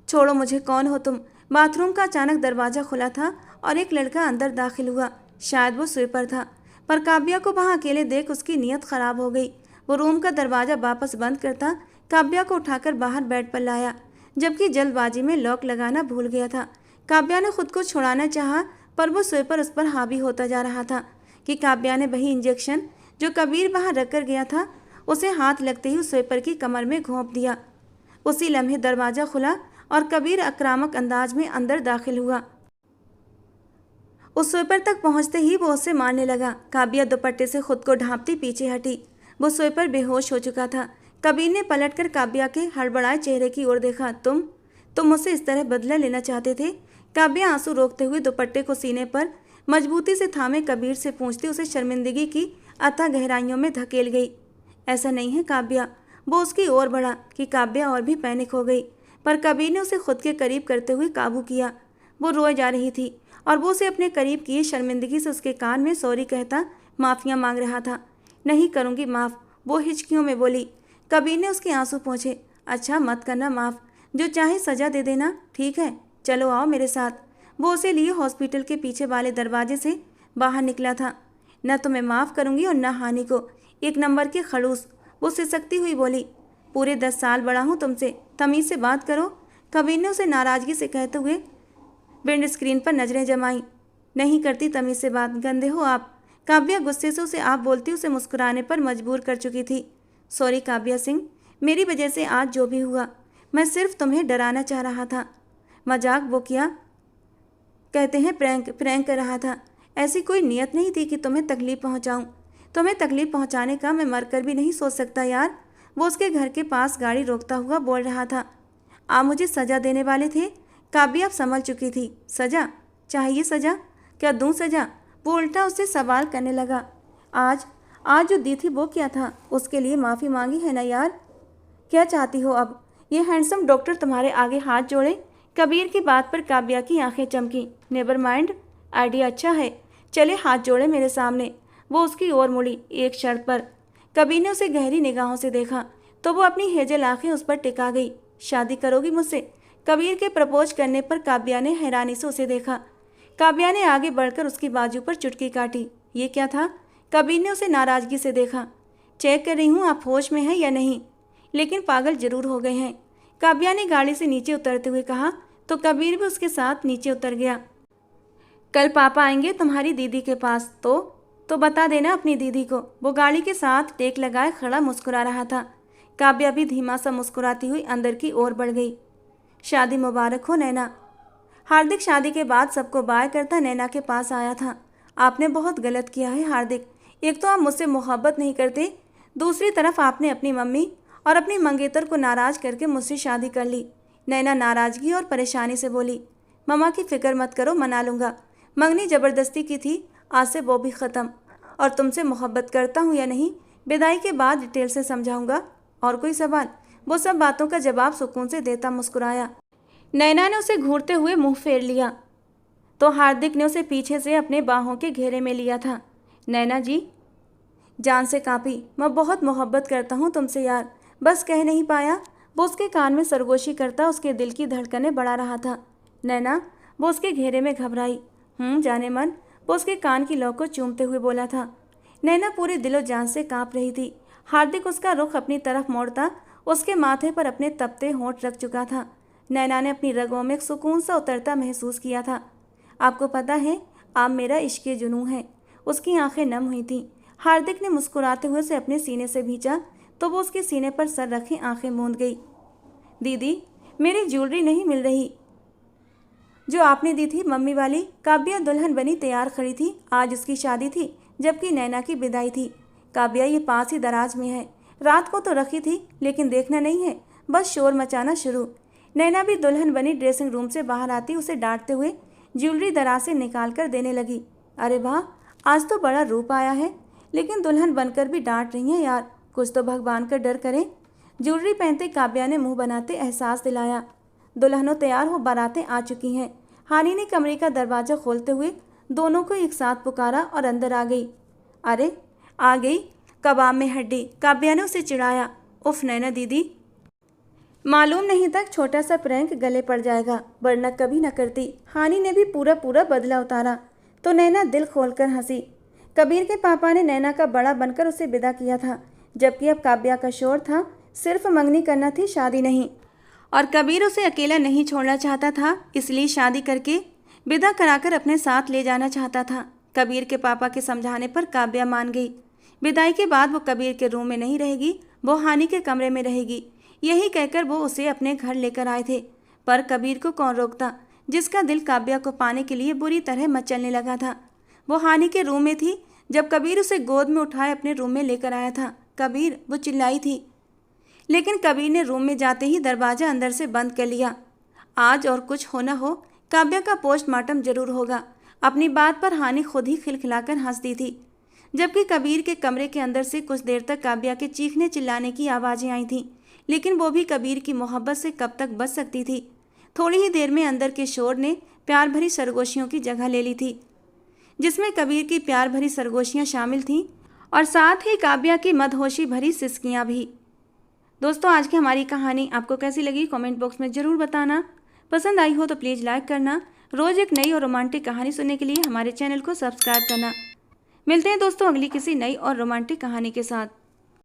[SPEAKER 1] छोड़ो मुझे, कौन हो तुम? बाथरूम का अचानक दरवाज़ा खुला था और एक लड़का अंदर दाखिल हुआ। शायद वो स्वीपर था, पर काव्या को वहाँ अकेले देख उसकी नीयत ख़राब हो गई। वो रूम का दरवाज़ा वापस बंद करता काव्या को उठाकर बाहर बेड पर लाया, जबकि जल्दबाजी में लॉक लगाना भूल गया था। काव्या ने खुद को छुड़ाना चाहा, पर वो स्वीपर उस पर हावी होता जा रहा था कि काव्या ने वही इंजेक्शन जो कबीर वहाँ रख कर गया था उसे हाथ लगते ही उस स्वीपर की कमर में घोंप दिया। उसी लम्हे दरवाज़ा खुला और कबीर आक्रामक अंदाज में अंदर दाखिल हुआ। उस स्वीपर तक पहुंचते ही वो उसे मारने लगा। काव्या दुपट्टे से खुद को ढांपती पीछे हटी। वो स्वीपर बेहोश हो चुका था। कबीर ने पलटकर काव्या के हड़बड़ाए चेहरे की ओर देखा। तुम मुझसे इस तरह बदला लेना चाहते थे? काव्या आंसू रोकते हुए दुपट्टे को सीने पर मजबूती से थामे कबीर से पूछती उसे शर्मिंदगी की अथाह गहराइयों में धकेल गई। ऐसा नहीं है काव्या। वो उसकी ओर बढ़ा कि काव्या और भी पैनिक हो गई, पर कबीर ने उसे खुद के करीब करते हुए काबू किया। वो रोए जा रही थी और वो उसे अपने करीब किए शर्मिंदगी से उसके कान में सॉरी कहता माफ़ियाँ मांग रहा था। नहीं करूँगी माफ़, वो हिचकियों में बोली। कबीर ने उसके आंसू पोंछे। अच्छा मत करना माफ़, जो चाहे सज़ा दे देना, ठीक है? चलो आओ मेरे साथ। वो उसे लिए हॉस्पिटल के पीछे वाले दरवाजे से बाहर निकला था। न तो मैं माफ़ करूँगी और न हानि को। एक नंबर के खड़ूस। वो सिसकती हुई बोली। पूरे 10 साल बड़ा हूँ तुमसे, तमीज़ से बात करो। कबीर ने उसे नाराज़गी से कहते हुए विंड स्क्रीन पर नज़रें जमाई। नहीं करती तमीज़ से बात, गंदे हो आप। काव्या गुस्से से उसे आप बोलती उसे मुस्कुराने पर मजबूर कर चुकी थी। सॉरी काव्या सिंह, मेरी वजह से आज जो भी हुआ, मैं सिर्फ तुम्हें डराना चाह रहा था। मजाक वो किया कहते हैं प्रैंक कर रहा था। ऐसी कोई नियत नहीं थी कि तुम्हें तकलीफ़ पहुंचाऊं। तुम्हें तकलीफ़ पहुंचाने का मैं मरकर भी नहीं सोच सकता यार। वो उसके घर के पास गाड़ी रोकता हुआ बोल रहा था। आप मुझे सज़ा देने वाले थे? काव्या अब संभल चुकी थी। सज़ा? चाहिए सज़ा? क्या दूँ सज़ा? वो उल्टा उससे सवाल करने लगा। आज जो दी थी वो क्या था? उसके लिए माफ़ी मांगी है ना यार? क्या चाहती हो अब? ये हैंडसम डॉक्टर तुम्हारे आगे हाथ जोड़े कबीर की बात पर काव्या की आंखें चमकी। नेवर माइंड, आइडिया अच्छा है, चले हाथ जोड़े मेरे सामने। वो उसकी ओर मुड़ी, एक शर्त पर। कबीर ने उसे गहरी निगाहों से देखा तो वो अपनी हेजल आंखें उस पर टिका गई। शादी करोगी मुझसे? कबीर के प्रपोज करने पर काव्या ने हैरानी से उसे देखा। काव्या ने आगे बढ़कर उसकी बाजू पर चुटकी काटी। ये क्या था? कबीर ने उसे नाराजगी से देखा। चेक कर रही हूँ आप होश में हैं या नहीं, लेकिन पागल जरूर हो गए हैं, काव्या ने गाड़ी से नीचे उतरते हुए कहा। तो कबीर भी उसके साथ नीचे उतर गया। कल पापा आएंगे तुम्हारी दीदी के पास, तो बता देना अपनी दीदी को। वो गाड़ी के साथ टेक लगाए खड़ा मुस्कुरा रहा था। काव्या भी धीमा सा मुस्कुराती हुई अंदर की ओर बढ़ गई। शादी मुबारक हो नैना। हार्दिक शादी के बाद सबको बाय करता नैना के पास आया था। आपने बहुत गलत किया है हार्दिक, एक तो आप मुझसे मोहब्बत नहीं करते, दूसरी तरफ आपने अपनी मम्मी और अपनी मंगेतर को नाराज करके मुझसे शादी कर ली। नैना नाराजगी और परेशानी से बोली। मम्मा की फिक्र मत करो, मना लूँगा। मंगनी ज़बरदस्ती की थी, आज से वो भी ख़त्म। और तुमसे मोहब्बत करता हूँ या नहीं, विदाई के बाद डिटेल से समझाऊंगा। और कोई सवाल? वो सब बातों का जवाब सुकून से देता मुस्कुराया। नैना ने उसे घूरते हुए मुंह फेर लिया तो हार्दिक ने उसे पीछे से अपने बाहों के घेरे में लिया था। नैना जी, जान से कांपी। मैं बहुत मोहब्बत करता हूँ तुमसे यार, बस कह नहीं पाया। वो उसके कान में सरगोशी करता उसके दिल की धड़कनें बढ़ा रहा था। नैना, वो उसके घेरे में घबराई। जाने मन, वो उसके कान की लौ को चूमते हुए बोला था। नैना पूरे दिलो जान से कांप रही थी। हार्दिक उसका रुख अपनी तरफ मोड़ता उसके माथे पर अपने तपते होंठ रख चुका था। नैना ने अपनी रगों में एक सुकून सा उतरता महसूस किया था। आपको पता है, आप मेरा इश्क़े जुनून है। उसकी आंखें नम हुई थीं। हार्दिक ने मुस्कुराते हुए उसे अपने सीने से भींचा तो वो उसके सीने पर सर रखी आंखें मूंद गई। दीदी, मेरी ज्वेलरी नहीं मिल रही जो आपने दी थी, मम्मी वाली। काव्या दुल्हन बनी तैयार खड़ी थी। आज उसकी शादी थी, जबकि नैना की विदाई थी। काव्या, ये पास ही दराज में है। रात को तो रखी थी, लेकिन देखना नहीं है, बस शोर मचाना शुरू। नैना भी दुल्हन बनी ड्रेसिंग रूम से बाहर आती उसे डांटते हुए ज्वेलरी दराज से निकाल कर देने लगी। अरे वाह, आज तो बड़ा रूप आया है, लेकिन दुल्हन बनकर भी डांट रही हैं यार, कुछ तो भगवान का डर करें। ज्वेलरी पहनते काव्या ने मुंह बनाते एहसास दिलाया। दुल्हनों तैयार हो, बारातें आ चुकी हैं। हानी ने कमरे का दरवाज़ा खोलते हुए दोनों को एक साथ पुकारा और अंदर आ गई। अरे आ गई कबाब में हड्डी, काव्या ने उसे चिढ़ाया। उफ नैना दीदी, मालूम नहीं था छोटा सा प्रैंक गले पड़ जाएगा, वरना कभी न करती। हानी ने भी पूरा बदला उतारा तो नैना दिल खोलकर हंसी। कबीर के पापा ने नैना का बड़ा बनकर उसे विदा किया था, जबकि अब काव्या का शोर था, सिर्फ मंगनी करना थी, शादी नहीं। और कबीर उसे अकेला नहीं छोड़ना चाहता था, इसलिए शादी करके विदा कराकर अपने साथ ले जाना चाहता था। कबीर के पापा के समझाने पर काव्या मान गई। विदाई के बाद वो कबीर के रूम में नहीं रहेगी, वो हानी के कमरे में रहेगी। यही कहकर वो उसे अपने घर लेकर आए थे। पर कबीर को कौन रोकता, जिसका दिल काव्या को पाने के लिए बुरी तरह मचलने लगा था। वो हानी के रूम में थी जब कबीर उसे गोद में उठाए अपने रूम में लेकर आया था। कबीर, वो चिल्लाई थी, लेकिन कबीर ने रूम में जाते ही दरवाज़ा अंदर से बंद कर लिया। आज और कुछ हो न हो, काव्या का पोस्टमार्टम जरूर होगा। अपनी बात पर हानि खुद ही खिलखिलाकर हंस दी थी, जबकि कबीर के कमरे के अंदर से कुछ देर तक काव्या के चीखने चिल्लाने की आवाज़ें आई थीं, लेकिन वो भी कबीर की मोहब्बत से कब तक बच सकती थी। थोड़ी ही देर में अंदर के शोर ने प्यार भरी सरगोशियों की जगह ले ली थी, जिसमें कबीर की प्यार भरी सरगोशियाँ शामिल थीं और साथ ही काव्या की मदहोशी भरी सिसकियाँ भी। दोस्तों, आज की हमारी कहानी आपको कैसी लगी कमेंट बॉक्स में ज़रूर बताना। पसंद आई हो तो प्लीज़ लाइक करना। रोज़ एक नई और रोमांटिक कहानी सुनने के लिए हमारे चैनल को सब्सक्राइब करना। मिलते हैं दोस्तों अगली किसी नई और रोमांटिक कहानी के साथ।